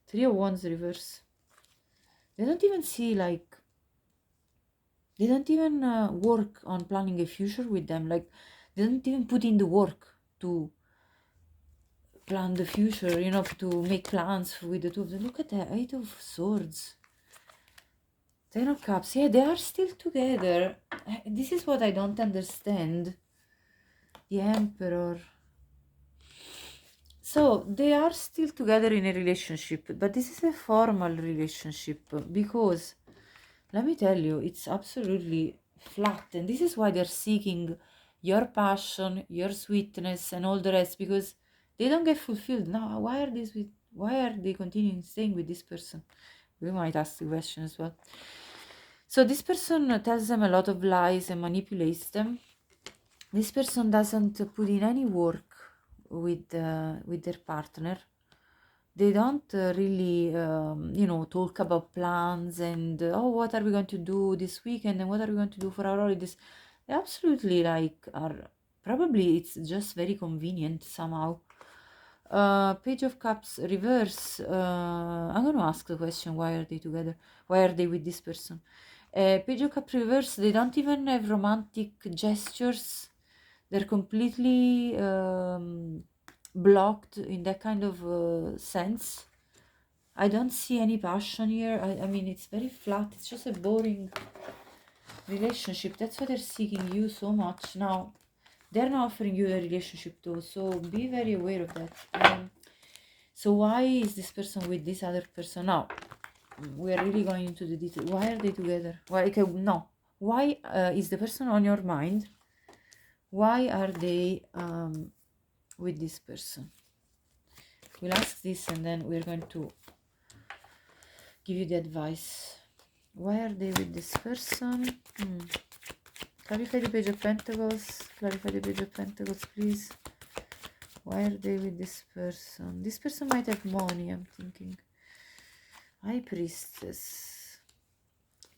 Three of Wands reverse. They don't even see, like, they don't even work on planning a future with them. Like, they don't even put in the work to plan the future, you know, to make plans with the two of them. Look at the Eight of Swords. Ten of Cups. Yeah, they are still together. This is what I don't understand. The Emperor. So they are still together in a relationship, but this is a formal relationship because, let me tell you, it's absolutely flat, and this is why they're seeking your passion, your sweetness, and all the rest, because they don't get fulfilled. Now, why are they continuing staying with this person? We might ask the question as well. So this person tells them a lot of lies and manipulates them. This person doesn't put in any work with their partner. They don't really, you know, talk about plans and oh, what are we going to do this weekend and what are we going to do for our holidays. They absolutely like are probably it's just very convenient somehow. Page of Cups reverse. I'm going to ask the question: why are they together? Why are they with this person? Page of Cups reverse. They don't even have romantic gestures. They're completely blocked in that kind of sense. I don't see any passion here. I mean, it's very flat. It's just a boring relationship. That's why they're seeking you so much. Now, they're not offering you a relationship though, so be very aware of that. So why is this person with this other person? Now, we're really going into the detail. Why are they together? Why? Okay, no. Why is the person on your mind? Why are they with this person? We'll ask this and then we're going to give you the advice. Why are they with this person? Clarify the Page of Pentacles. Clarify the Page of Pentacles, please. Why are they with this person? This person might have money, I'm thinking. High Priestess.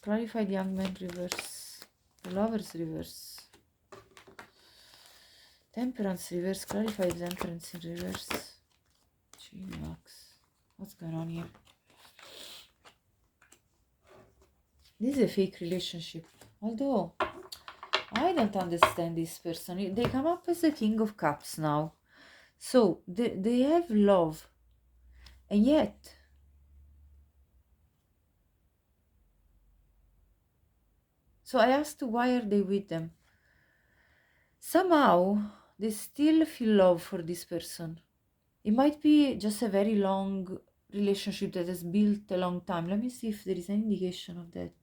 Clarify the Young Man reverse. The Lovers reverse. Temperance reverse. Clarify the Temperance in reverse. G-Max. What's going on here? This is a fake relationship. Although, I don't understand this person. They come up as the King of Cups now. So, they have love. And yet, so I asked why are they with them? Somehow, they still feel love for this person. It might be just a very long relationship that has built a long time. Let me see if there is any indication of that.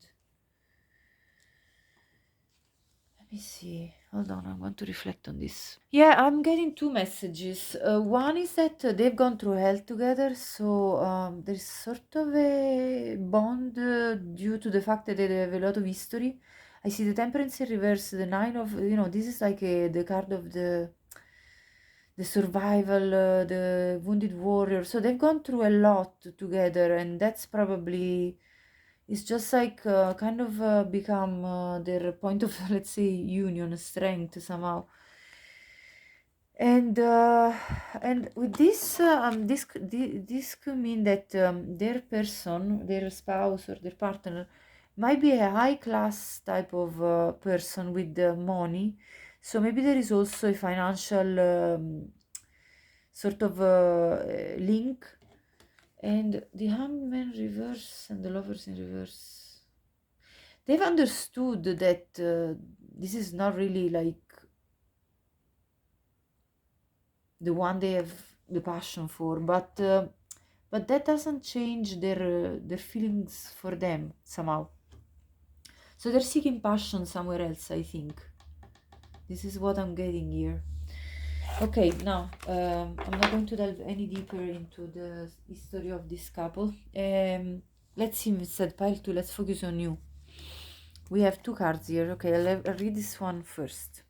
Let me see. Hold on, I want to reflect on this. Yeah, I'm getting two messages. One is that they've gone through hell together, so there's sort of a bond due to the fact that they have a lot of history. I see the Temperance in reverse, the Nine of, you know, this is like the card of the survival, the wounded warrior. So they've gone through a lot together, and that's probably, it's just like kind of become their point of, let's say, union, strength somehow. And with this, this could mean that their person, their spouse or their partner, might be a high class type of person with money. So maybe there is also a financial sort of link. And the Hangman reverse and the Lovers in reverse. They've understood that this is not really like the one they have the passion for, but that doesn't change their feelings for them somehow. So they're seeking passion somewhere else, I think. This is what I'm getting here. Okay, now I'm not going to delve any deeper into the history of this couple. Let's see instead, pile 2, let's focus on you. We have two cards here. Okay, I'll read this one first.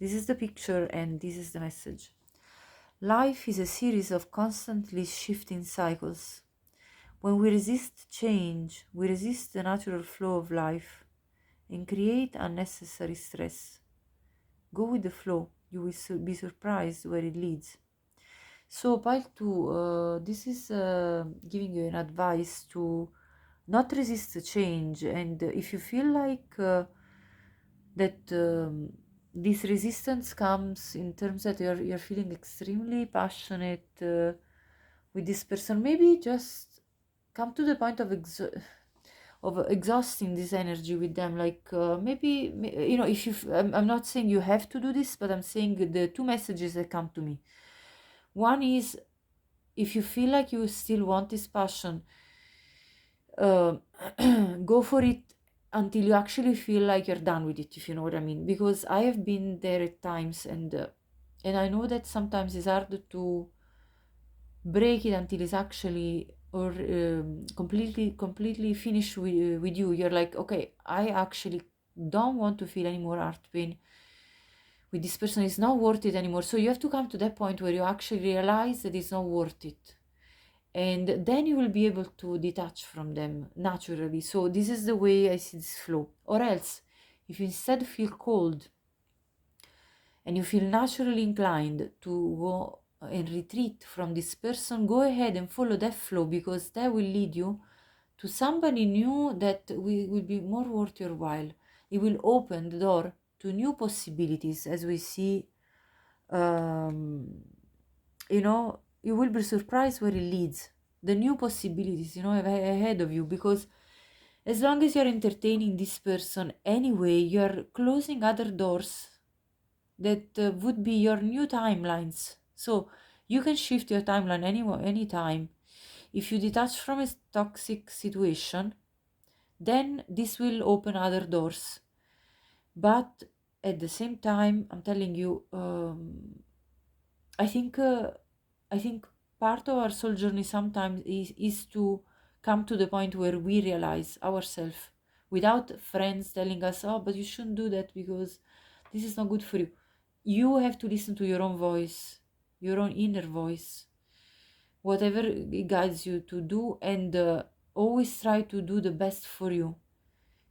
This is the picture and this is the message. Life is a series of constantly shifting cycles. When we resist change, we resist the natural flow of life and create unnecessary stress. Go with the flow. You will be surprised where it leads. So pile 2, this is giving you an advice to not resist change, and if you feel like that this resistance comes in terms that you're feeling extremely passionate with this person, maybe just come to the point of exhausting this energy with them. Like maybe, you know, if you I'm not saying you have to do this, but I'm saying the two messages that come to me. One is, if you feel like you still want this passion, go for it until you actually feel like you're done with it, if you know what I mean. Because I have been there at times, and I know that sometimes it's hard to break it until it's actually or completely finished with you. You're like, okay, I actually don't want to feel any more heart pain with this person. It's not worth it anymore. So you have to come to that point where you actually realize that it's not worth it, and then you will be able to detach from them naturally. So this is the way I see this flow. Or else, if you instead feel cold and you feel naturally inclined to go and retreat from this person, go ahead and follow that flow, because that will lead you to somebody new that will be more worth your while. It will open the door to new possibilities, as we see. You know, you will be surprised where it leads, the new possibilities, you know, ahead of you. Because as long as you're entertaining this person anyway, you're closing other doors that would be your new timelines. So you can shift your timeline anytime. If you detach from a toxic situation, then this will open other doors. But at the same time, I'm telling you, I think part of our soul journey sometimes is to come to the point where we realize ourselves, without friends telling us, oh, but you shouldn't do that because this is not good for you. You have to listen to your own voice, your own inner voice, whatever it guides you to do, and always try to do the best for you.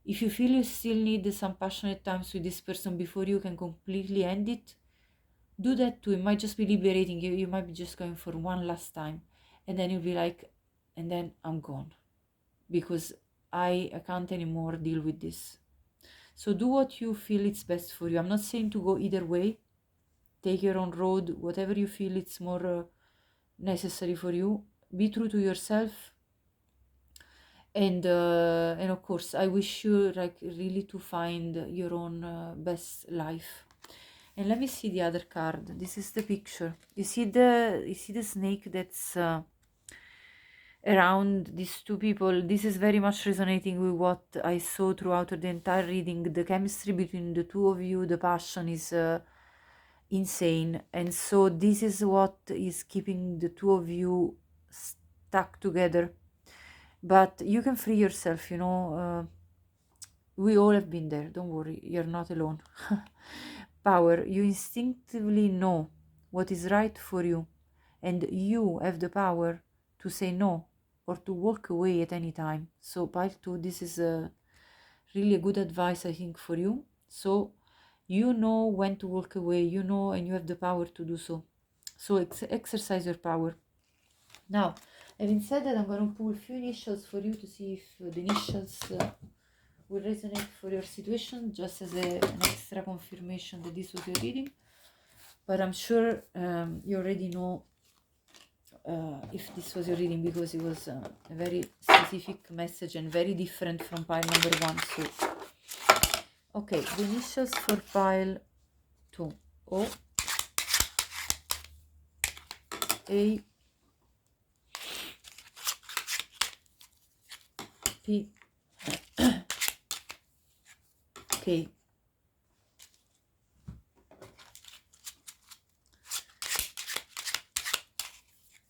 If you feel you still need some passionate times with this person before you can completely end it, do that too. It might just be liberating. You might be just going for one last time, and then you'll be like, and then I'm gone, because I can't anymore deal with this. So do what you feel it's best for you. I'm not saying to go either way. Take your own road, whatever you feel it's more necessary for you. Be true to yourself, and of course, I wish you like really to find your own best life. And let me see the other card. This is the picture. You see the snake that's around these two people. This is very much resonating with what I saw throughout the entire reading. The chemistry between the two of you, the passion is insane. And so this is what is keeping the two of you stuck together. But you can free yourself, you know. We all have been there. Don't worry, you're not alone. Power. You instinctively know what is right for you, and you have the power to say no or to walk away at any time. So pile 2, this is really a good advice, I think, for you. So you know when to walk away, you know, and you have the power to do so. So exercise your power. Now, having said that, I'm going to pull a few initials for you to see if the initials will resonate for your situation, just as an extra confirmation that this was your reading. But I'm sure you already know if this was your reading, because it was a very specific message and very different from pile number 1. So, okay, the initials for pile 2: O, A, P, K.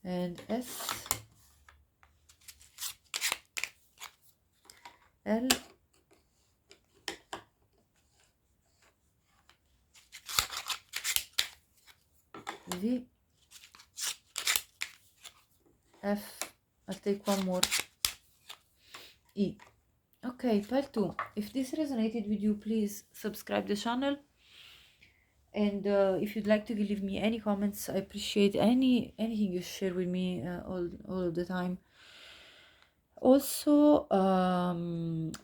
And S, L, V, F. I'll take one more. E. Okay, pile 2. If this resonated with you, please subscribe the channel. And if you'd like to leave me any comments, I appreciate anything you share with me all of the time. Also,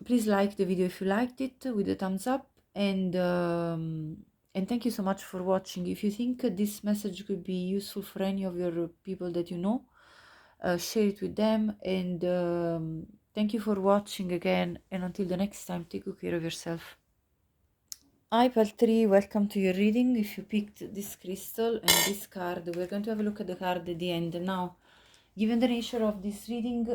please like the video if you liked it with a thumbs up, and thank you so much for watching. If you think this message could be useful for any of your people that you know, share it with them. And thank you for watching again, and until the next time, take good care of yourself. Hi Pal 3, welcome to your reading. If you picked this crystal and this card, we're going to have a look at the card at the end. Now, given the nature of this reading,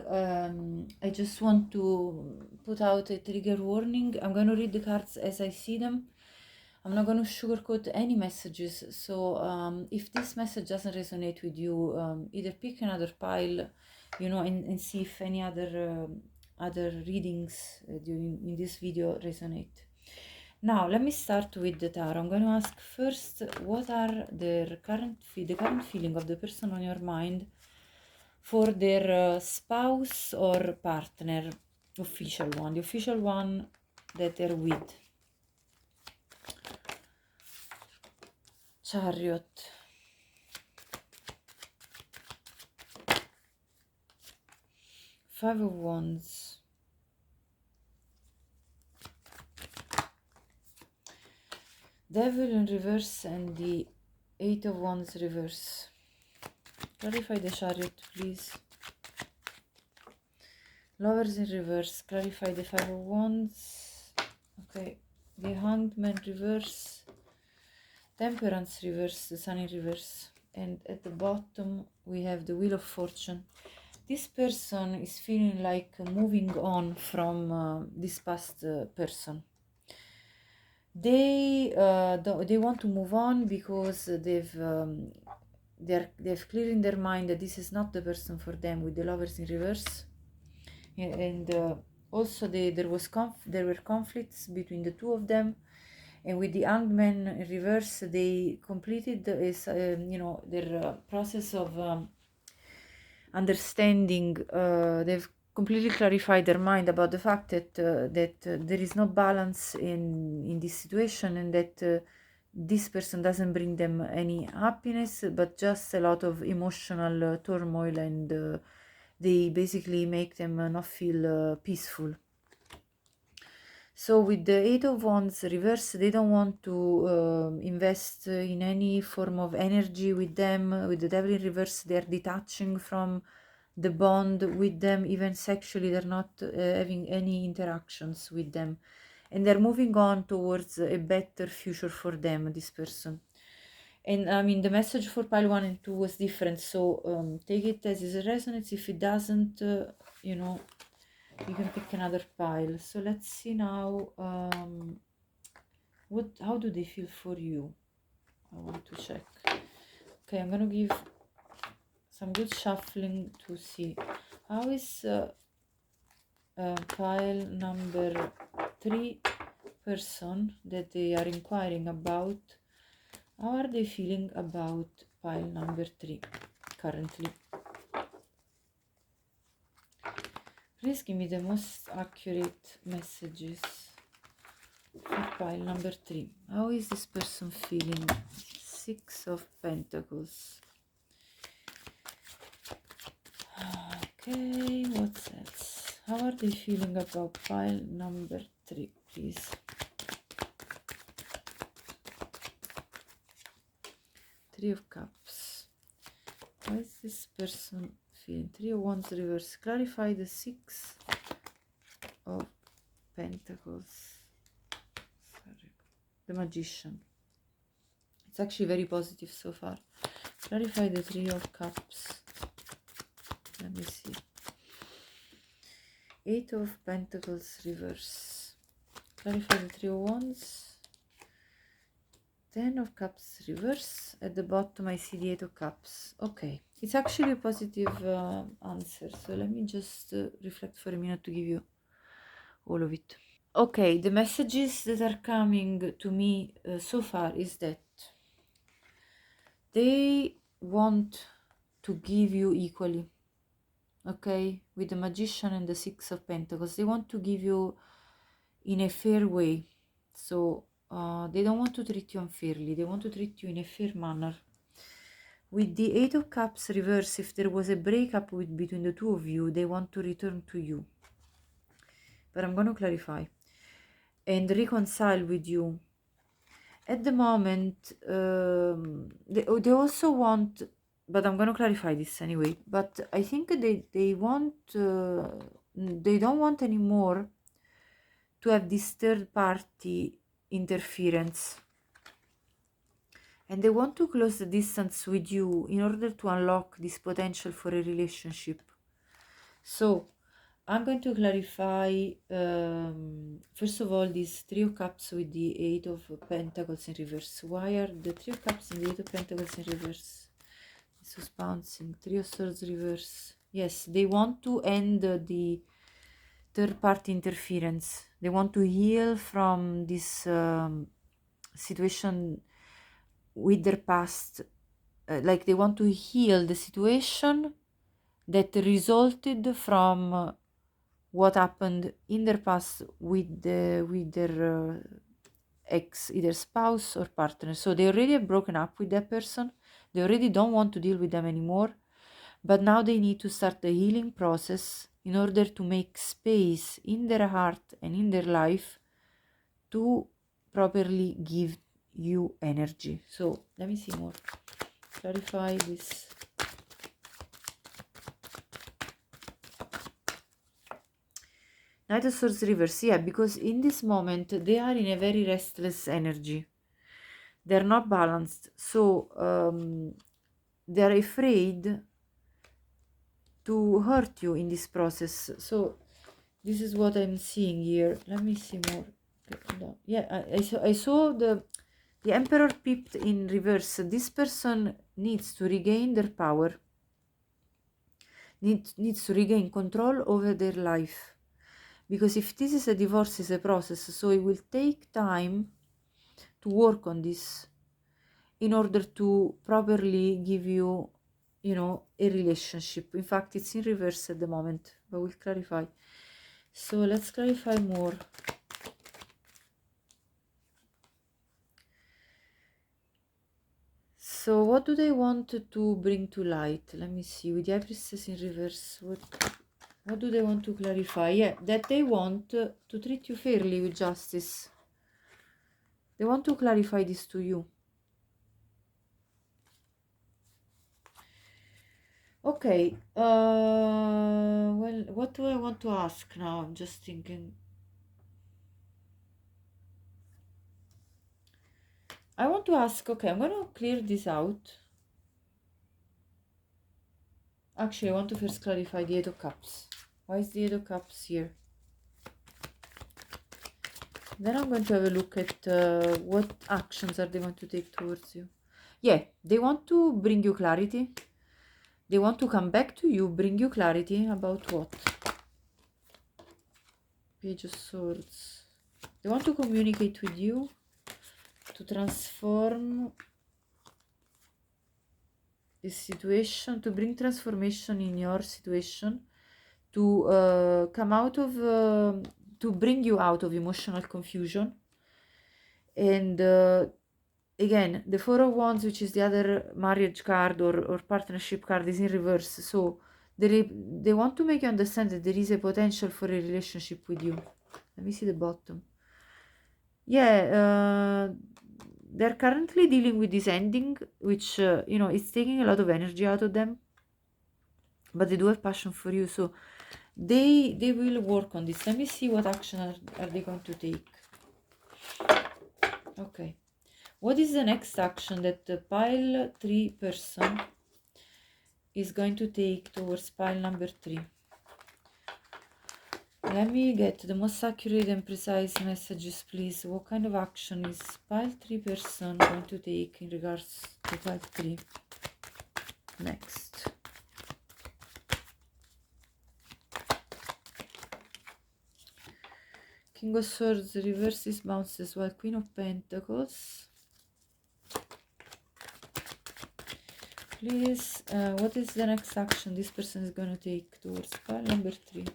I just want to put out a trigger warning. I'm going to read the cards as I see them. I'm not going to sugarcoat any messages. So if this message doesn't resonate with you, either pick another pile, you know, and see if any other readings in this video resonate. Now, let me start with the tarot. I'm going to ask first, what are the current feeling of the person on your mind for their spouse or partner, the official one that they're with. Chariot. Five of Wands. Devil in reverse and the Eight of Wands reverse. Clarify the Chariot, please. Lovers in reverse. Clarify the Five of Wands. Okay. The Hanged Man reverse. Temperance reverse. The Sun in reverse. And at the bottom we have the Wheel of Fortune. This person is feeling like moving on from this past person. They want to move on because they've cleared in their mind that this is not the person for them, with the Lovers in reverse. And also there were conflicts between the two of them, and with the Hanged Man in reverse, they completed their process of understanding. They've completely clarified their mind about the fact that there is no balance in this situation, and that this person doesn't bring them any happiness, but just a lot of emotional turmoil, and they basically make them not feel peaceful. So with the Eight of Wands reverse, they don't want to invest in any form of energy with them. With the Devil in reverse, they're detaching from the bond with them. Even sexually, they're not having any interactions with them. And they're moving on towards a better future for them, this person. And I mean, the message for pile 1 and 2 was different. So take it as it resonates. If it doesn't, you know, you can pick another pile. So let's see now, how do they feel for you? I want to check. Okay, I'm gonna give some good shuffling to see how is pile number 3 person that they are inquiring about. How are they feeling about pile number 3 currently? Please give me the most accurate messages for pile number 3. How is this person feeling? Six of Pentacles. Okay, what's else? How are they feeling about pile number 3, please? Three of Cups. How is this person feeling? Three of Wands reverse. Clarify the Six of Pentacles. Sorry. The Magician. It's actually very positive so far. Clarify the Three of Cups. Let me see. Eight of Pentacles reverse. Clarify the Three of Wands. Ten of Cups reverse. At the bottom I see the Eight of Cups. Okay, it's actually a positive answer. So let me just reflect for a minute to give you all of it. Okay, the messages that are coming to me so far is that they want to give you equally. okay, with the Magician and the Six of Pentacles. They want to give you in a fair way. So they don't want to treat you unfairly. They want to treat you in a fair manner. With the Eight of Cups reverse, if there was a breakup between the two of you, they want to return to you. But I'm going to clarify. And reconcile with you. At the moment, they also want, but I'm going to clarify this anyway, but I think they want, they don't want anymore to have this third party interference. And they want to close the distance with you in order to unlock this potential for a relationship. So I'm going to clarify, first of all, these Three of Cups with the Eight of Pentacles in reverse. Why are the Three of Cups and the Eight of Pentacles in reverse? This was bouncing. Three of Swords reverse. Yes, they want to end the third-party interference. They want to heal from this situation with their past. Like they want to heal the situation that resulted from what happened in their past with their ex, either spouse or partner. So they already have broken up with that person. They already don't want to deal with them anymore. But now they need to start the healing process in order to make space in their heart and in their life to properly give you energy. So let me see more. Clarify this. Knight of Swords reverse, yeah, because in this moment they are in a very restless energy. They're not balanced, so they're afraid to hurt you in this process. So this is what I'm seeing here. Let me see more. Yeah, I saw the Emperor pipped in reverse. This person needs to regain their power, needs to regain control over their life. Because if this is a divorce, is a process, so it will take time to work on this in order to properly give you, you know, a relationship. In fact, it's in reverse at the moment, but we'll clarify. So let's clarify more. So what do they want to bring to light? Let me see. With the High Priestess in reverse, what do they want to clarify? Yeah, that they want to treat you fairly with justice. They want to clarify this to you. Okay. Well, what do I want to ask now? I'm just thinking. I want to ask, okay, I'm going to clear this out. Actually, I want to first clarify the Eight of Cups. Why is the Eight of Cups here? Then I'm going to have a look at what actions are they going to take towards you. Yeah, they want to bring you clarity. They want to come back to you, bring you clarity about what? Page of Swords. They want to communicate with you, to transform this situation, to bring transformation in your situation, to come out of, to bring you out of emotional confusion. And again, the Four of Wands, which is the other marriage card or partnership card, is in reverse. So they want to make you understand that there is a potential for a relationship with you. Let me see the bottom. Yeah, they're currently dealing with this ending, which, you know, it's taking a lot of energy out of them. But they do have passion for you, so they will work on this. Let me see what action are they going to take. Okay. What is the next action that the pile 3 person is going to take towards pile number 3? Let me get the most accurate and precise messages, please. What kind of action is pile 3 person going to take in regards to pile 3? Next. King of Swords reverse is bounced as well. Queen of Pentacles. Please, what is the next action this person is gonna take towards pile number 3?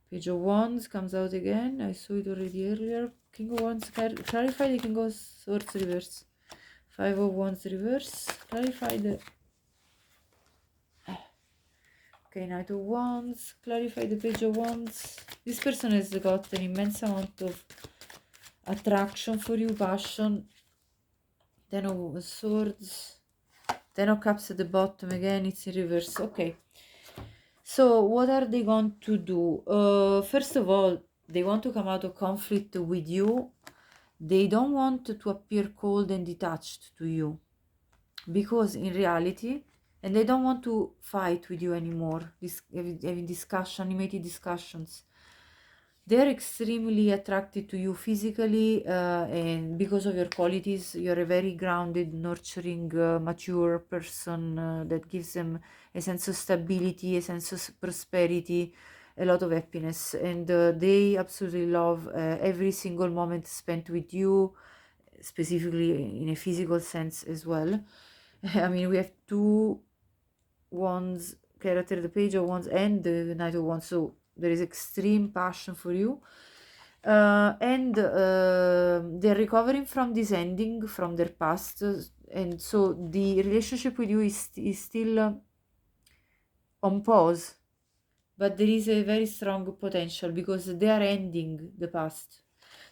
Page of Wands comes out again. I saw it already earlier. King of Wands, clarify the King of Swords reverse. 5 of Wands reverse. Clarify the... Okay, Knight of Wands. Clarify the Page of Wands. This person has got an immense amount of attraction for you, passion. 10 of Swords. 10 of Cups at the bottom again. It's in reverse. Okay. So what are they going to do? First of all, they want to come out of conflict with you. They don't want to appear cold and detached to you, because in reality, and they don't want to fight with you anymore, having discussion, animated discussions. They're extremely attracted to you physically, and because of your qualities. You're a very grounded, nurturing, mature person that gives them a sense of stability, a sense of prosperity, a lot of happiness, and they absolutely love every single moment spent with you, specifically in a physical sense as well. I mean, we have 2 wands character, the Page of Wands and the Knight of Wands, so there is extreme passion for you. And they're recovering from this ending from their past, and so the relationship with you is still on pause, but there is a very strong potential because they are ending the past.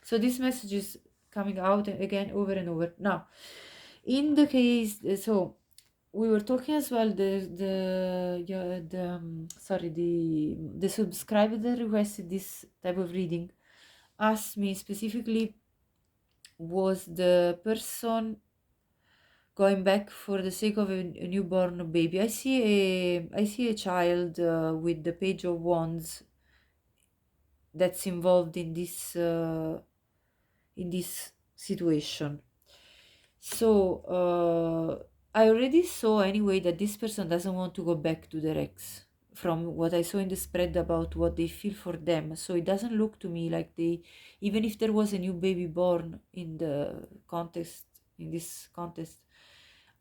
So this message is coming out again over and over. Now, in the case, so we were talking as well, the subscriber that requested this type of reading asked me specifically, was the person going back for the sake of a newborn baby? I see a child with the Page of Wands that's involved in this situation. So I already saw anyway that this person doesn't want to go back to their ex, from what I saw in the spread about what they feel for them. So it doesn't look to me like they, even if there was a new baby born in the contest, in this contest,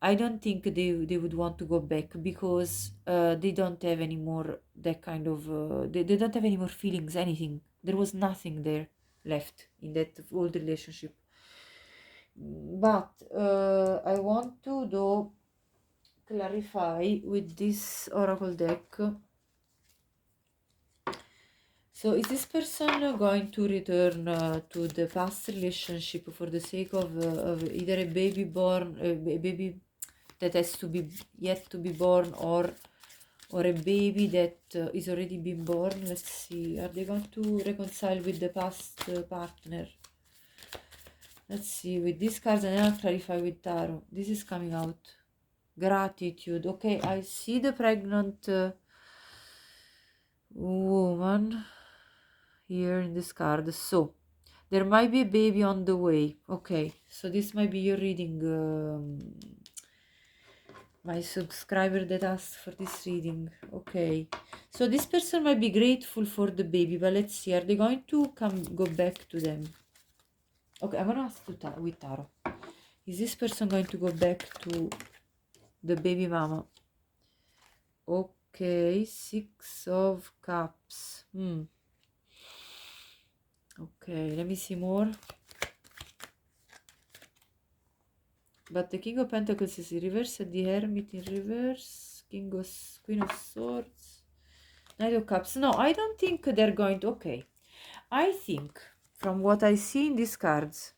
I don't think they would want to go back, because they don't have any more that kind of they don't have any more feelings, anything. There was nothing there left in that old relationship. But I want to though clarify with this oracle deck. So is this person going to return to the past relationship for the sake of either a baby born, a baby that has to be yet to be born, or a baby that is already been born? Let's see. Are they going to reconcile with the past partner? Let's see, with these cards, and then I'll clarify with tarot. This is coming out. Gratitude. Okay, I see the pregnant woman here in this card. So, there might be a baby on the way. Okay, so this might be your reading. My subscriber that asked for this reading. Okay, so this person might be grateful for the baby, but let's see. Are they going to go back to them? Okay, I'm gonna ask with tarot. Is this person going to go back to the baby mama? Okay, 6 of Cups. Okay, let me see more. But the King of Pentacles is in reverse, and the Hermit in reverse. Queen of Swords. Knight of Cups. No, I don't think they're going to... Okay, I think from what I see in these cards,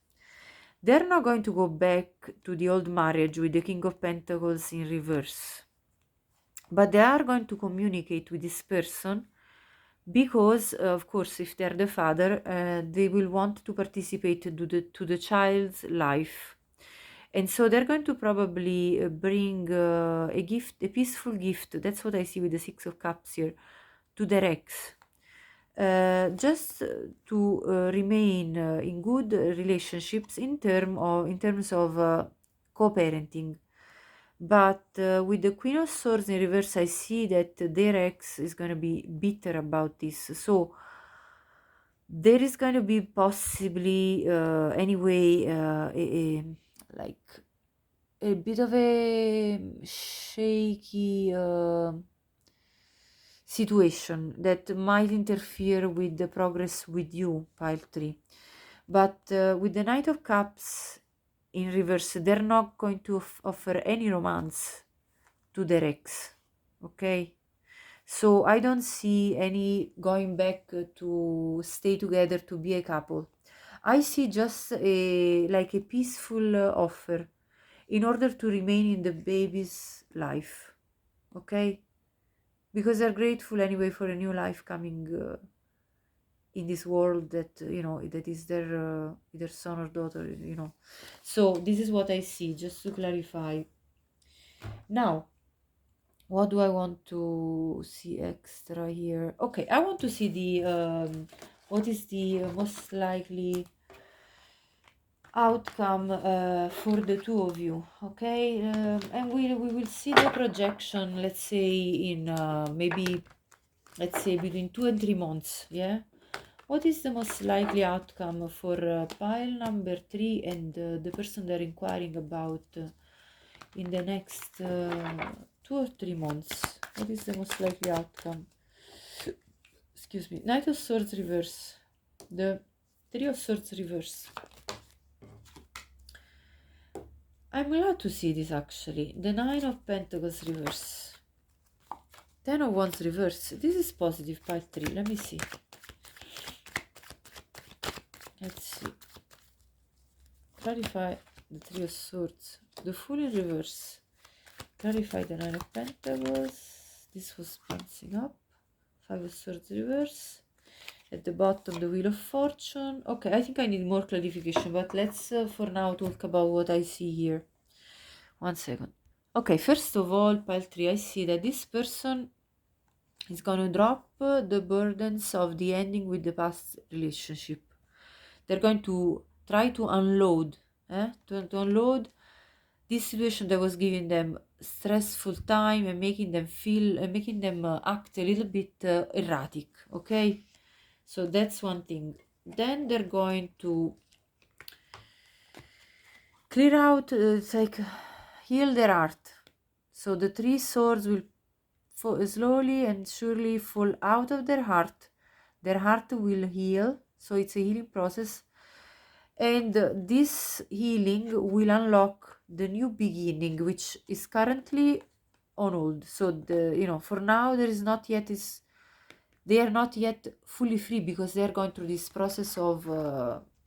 they're not going to go back to the old marriage with the King of Pentacles in reverse. But they are going to communicate with this person, because, of course, if they're the father, they will want to participate to the child's life. And so they're going to probably bring a gift, a peaceful gift. That's what I see with the 6 of Cups here, to their ex. Just to remain in good relationships in terms of co-parenting. But with the Queen of Swords in reverse, I see that their ex is going to be bitter about this. So there is going to be possibly anyway like a bit of a shaky situation that might interfere with the progress with you, pile 3. But with the Knight of Cups in reverse, they're not going to offer any romance to their ex, okay? So I don't see any going back to stay together to be a couple. I see just like a peaceful offer in order to remain in the baby's life, okay? Because they're grateful anyway for a new life coming in this world that that is their either son or daughter. So this is what I see, just to clarify. Now, what do I want to see extra here? Okay, I want to see the what is the most likely outcome for the two of you, okay? And we will see the projection, let's say in maybe, let's say between 2 and 3 months. Yeah, what is the most likely outcome for pile number 3 and the person they're inquiring about in the next 2 or 3 months? What is the most likely outcome? Excuse me. Knight of Swords reverse, the Three of Swords reverse. I'm glad to see this actually. The Nine of Pentacles reverse, Ten of Wands reverse. This is positive, pile 3. Let me see. Let's see. Clarify the Three of Swords. The Fool in reverse. Clarify the Nine of Pentacles. This was bouncing up. Five of Swords reverse. At the bottom, the Wheel of Fortune. Okay, I think I need more clarification, but let's for now talk about what I see here. 1 second. Okay, first of all, pile 3, I see that this person is going to drop the burdens of the ending with the past relationship. They're going to try to unload, to unload this situation that was giving them stressful time and making them feel and making them act a little bit erratic, okay? So that's one thing. Then they're going to clear out, it's like heal their heart. So the 3 swords will slowly and surely fall out of their heart. Their heart will heal, so it's a healing process. And this healing will unlock the new beginning, which is currently on hold. So for now there is not yet they are not yet fully free because they are going through this process of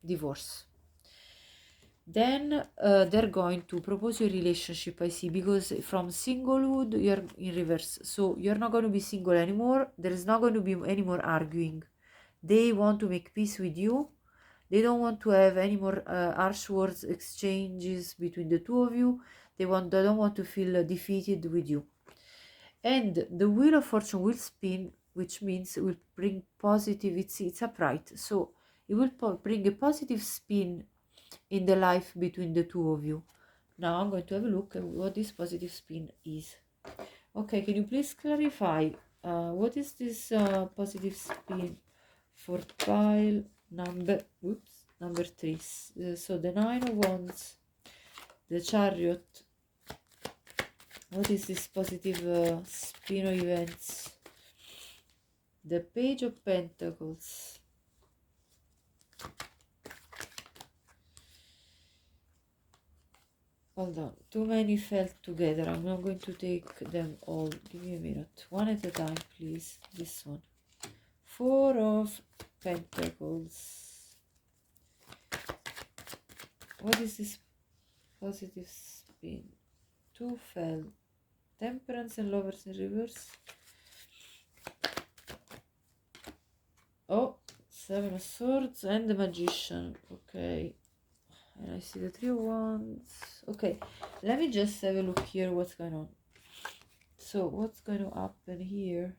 divorce. Then they're going to propose your relationship, I see, because from singlehood you're in reverse, so you're not going to be single anymore. There is not going to be any more arguing. They want to make peace with you. They don't want to have any more harsh words exchanges between the two of you. They don't want to feel defeated with you. And the Wheel of Fortune will spin, which means it will bring positive. It's upright, so it will bring a positive spin in the life between the two of you. Now I'm going to have a look at what this positive spin is. Okay, can you please clarify what is this positive spin for pile number 3? So the Nine of Wands, the Chariot. What is this positive spin of events? The Page of Pentacles. Hold on, too many fell together. I'm not going to take them all. Give me a minute. One at a time, please. This one. Four of Pentacles. What is this positive spin? Two fell. Temperance and Lovers in reverse. Oh, Seven of Swords and the Magician. Okay. And I see the Three of Wands. Okay, let me just have a look here what's going on. So what's going to happen here?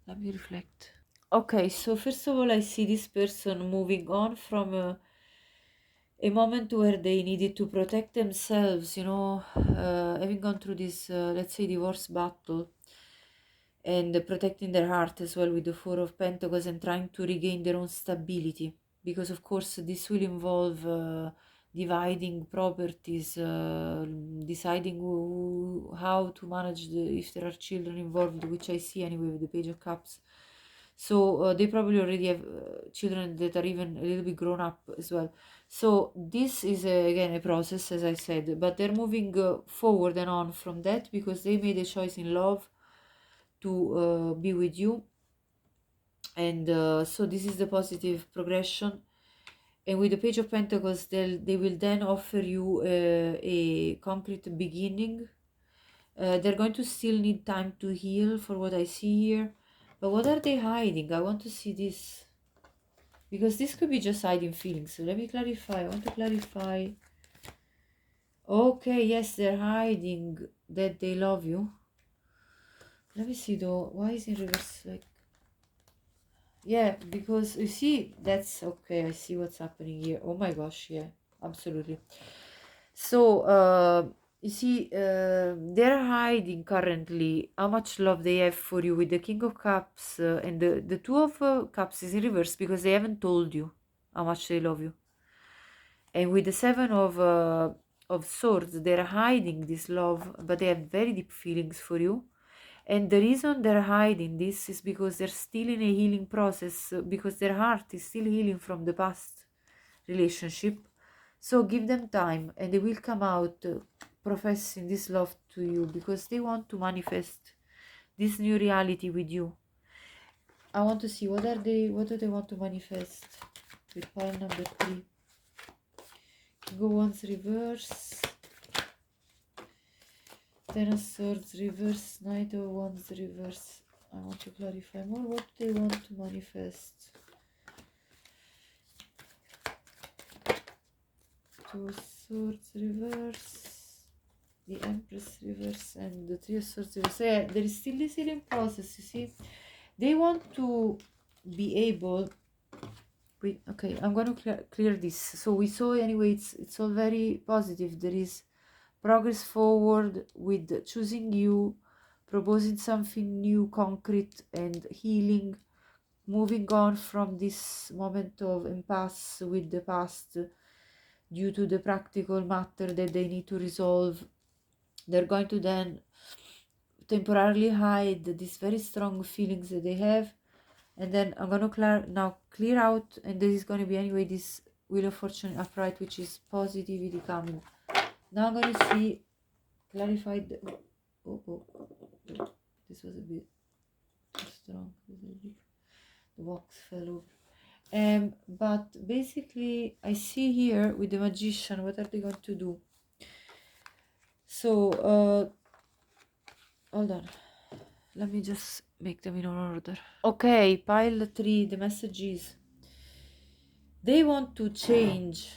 Let me reflect. Okay, so first of all, I see this person moving on from a moment where they needed to protect themselves, having gone through this, let's say, divorce battle, and protecting their heart as well with the Four of Pentacles and trying to regain their own stability. Because of course this will involve dividing properties, deciding how to manage if there are children involved, which I see anyway with the Page of Cups. So they probably already have children that are even a little bit grown up as well. So this is again a process, as I said, but they're moving forward and on from that because they made a choice in love to be with you. And so this is the positive progression. And with the Page of Pentacles, they will then offer you a concrete beginning. They're going to still need time to heal for what I see here. But what are they hiding? I want to see this. Because this could be just hiding feelings. So let me clarify. I want to clarify. Okay, yes, they're hiding that they love you. Let me see though. Why is in reverse? Like, yeah, because you see, that's okay. I see what's happening here. Oh my gosh, yeah, absolutely. So, you see, they're hiding currently how much love they have for you with the King of Cups and the Two of Cups is in reverse because they haven't told you how much they love you. And with the Seven of Swords, they're hiding this love, but they have very deep feelings for you. And the reason they're hiding this is because they're still in a healing process, because their heart is still healing from the past relationship. So give them time and they will come out professing this love to you because they want to manifest this new reality with you. I want to see what do they want to manifest with pile number 3. King of Wands reverse, Ten of Swords reverse, Knight of Wands reverse. I want to clarify more what they want to manifest. Two of Swords reverse, the Empress reverse, and the Three of Swords reverse. So yeah, there is still this healing process, you see. They want to be able... Wait, okay, I'm going to clear this. So we saw anyway, it's all very positive. There is progress forward with choosing you, proposing something new, concrete, and healing, moving on from this moment of impasse with the past due to the practical matter that they need to resolve. They're going to then temporarily hide these very strong feelings that they have, and then I'm going to clear out, and this is going to be anyway this Wheel of Fortune upright, which is positivity coming. Now I'm going to see clarified. This was a bit too strong. The box fell over. But basically I see here with the Magician, what are they going to do? So hold on, let me just make them in order. Okay, pile 3, the message is they want to change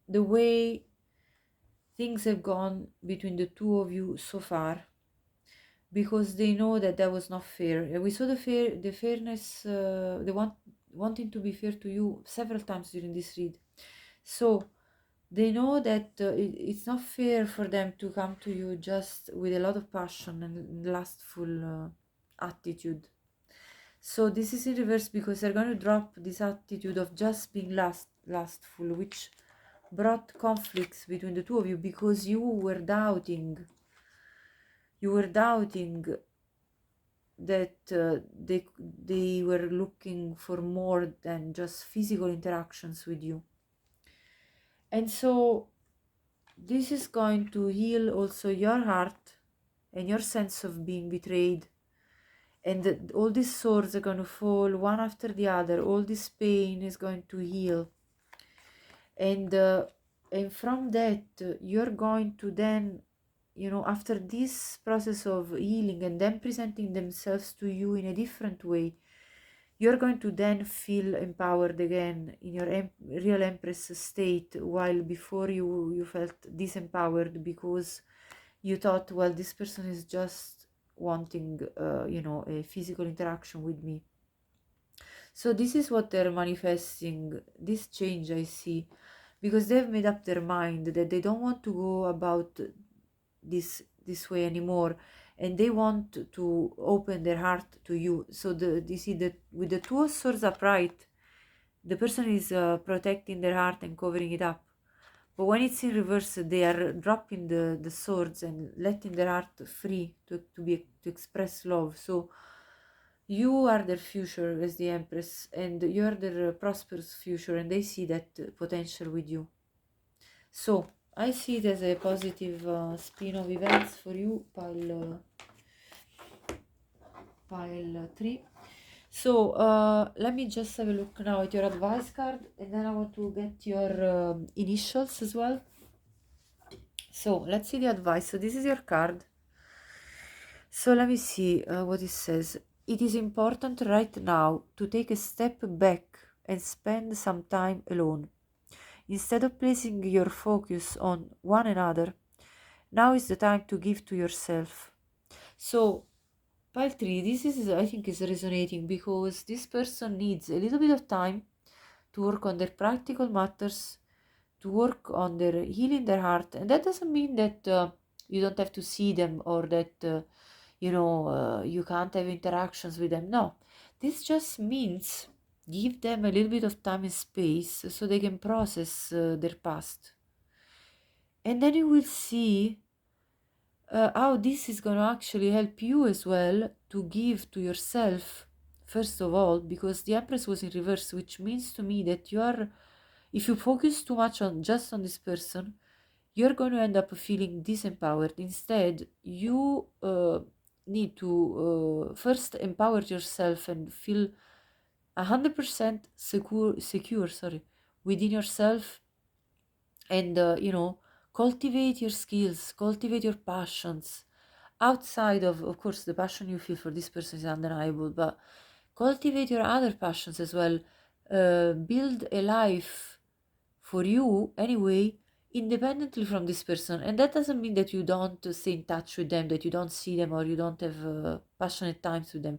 the way things have gone between the two of you so far, because they know that that was not fair. We saw the fairness, wanting to be fair to you several times during this read. So they know that it's not fair for them to come to you just with a lot of passion and lustful attitude. So this is in reverse because they're going to drop this attitude of just being lustful, which brought conflicts between the two of you because you were doubting that they were looking for more than just physical interactions with you. And so this is going to heal also your heart and your sense of being betrayed. And all these swords are going to fall one after the other. All this pain is going to heal. And from that, you're going to then, after this process of healing and them presenting themselves to you in a different way, you're going to then feel empowered again in your real Empress state, while before you felt disempowered because you thought, well, this person is just wanting, a physical interaction with me. So this is what they're manifesting, this change I see, because they've made up their mind that they don't want to go about this way anymore, and they want to open their heart to you. So you see that with the Two of Swords upright, the person is protecting their heart and covering it up. But when it's in reverse, they are dropping the swords and letting their heart free to express love. So you are their future as the Empress, and you're their prosperous future, and they see that potential with you. So I see it as a positive spin of events for you, pile 3. So let me just have a look now at your advice card, and then I want to get your initials as well. So let's see the advice. So this is your card. So let me see what it says. It is important right now to take a step back and spend some time alone. Instead of placing your focus on one another, now is the time to give to yourself. So pile 3, this is, I think, is resonating because this person needs a little bit of time to work on their practical matters, to work on their healing their heart. And that doesn't mean that you don't have to see them or that you can't have interactions with them. No, this just means give them a little bit of time and space so they can process their past. And then you will see how this is going to actually help you as well to give to yourself, first of all, because the Empress was in reverse, which means to me that if you focus too much on just on this person, you're going to end up feeling disempowered. Instead, you need to first empower yourself and feel 100% secure within yourself, and cultivate your skills, cultivate your passions outside of course the passion you feel for this person is undeniable, but cultivate your other passions as well. Build a life for you anyway, independently from this person. And that doesn't mean that you don't stay in touch with them, that you don't see them, or you don't have passionate times with them.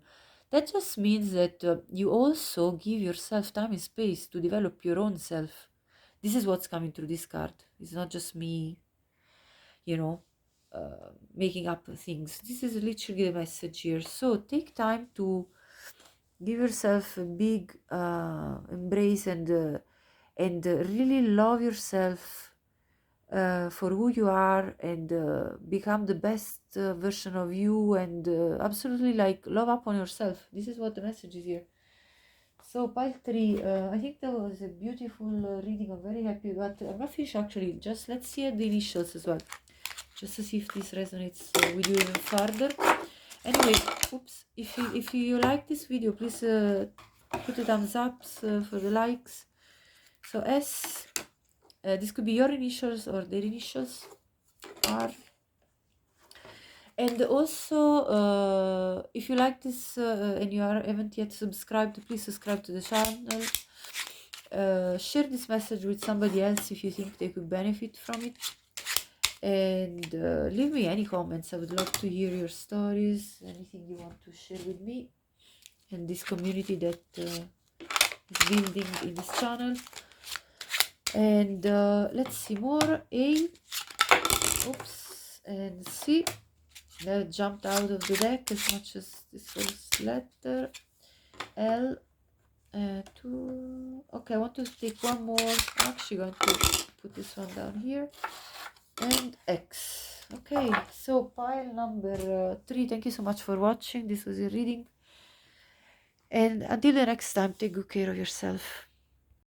That just means that you also give yourself time and space to develop your own self. This is what's coming through this card. It's not just me, making up things. This is literally the message here. So take time to give yourself a big embrace and really love yourself for who you are, and become the best version of you, and absolutely love up on yourself. This is what the message is here. So pile 3, I think that was a beautiful reading. I'm very happy, but I'm not finished actually. Just let's see the initials as well, just to see if this resonates with you even further. Anyway, if you like this video, please put a thumbs up for the likes. So S, this could be your initials or their initials, R. And also, if you like this and you haven't yet subscribed, please subscribe to the channel. Share this message with somebody else if you think they could benefit from it. And leave me any comments. I would love to hear your stories, anything you want to share with me and this community that is building in this channel. And let's see more. A, oops, and C. That jumped out of the deck as much as this first letter. L, 2. Okay, I want to take one more. I'm actually going to put this one down here. And X. Okay, so pile number 3. Thank you so much for watching. This was a reading. And until the next time, take good care of yourself.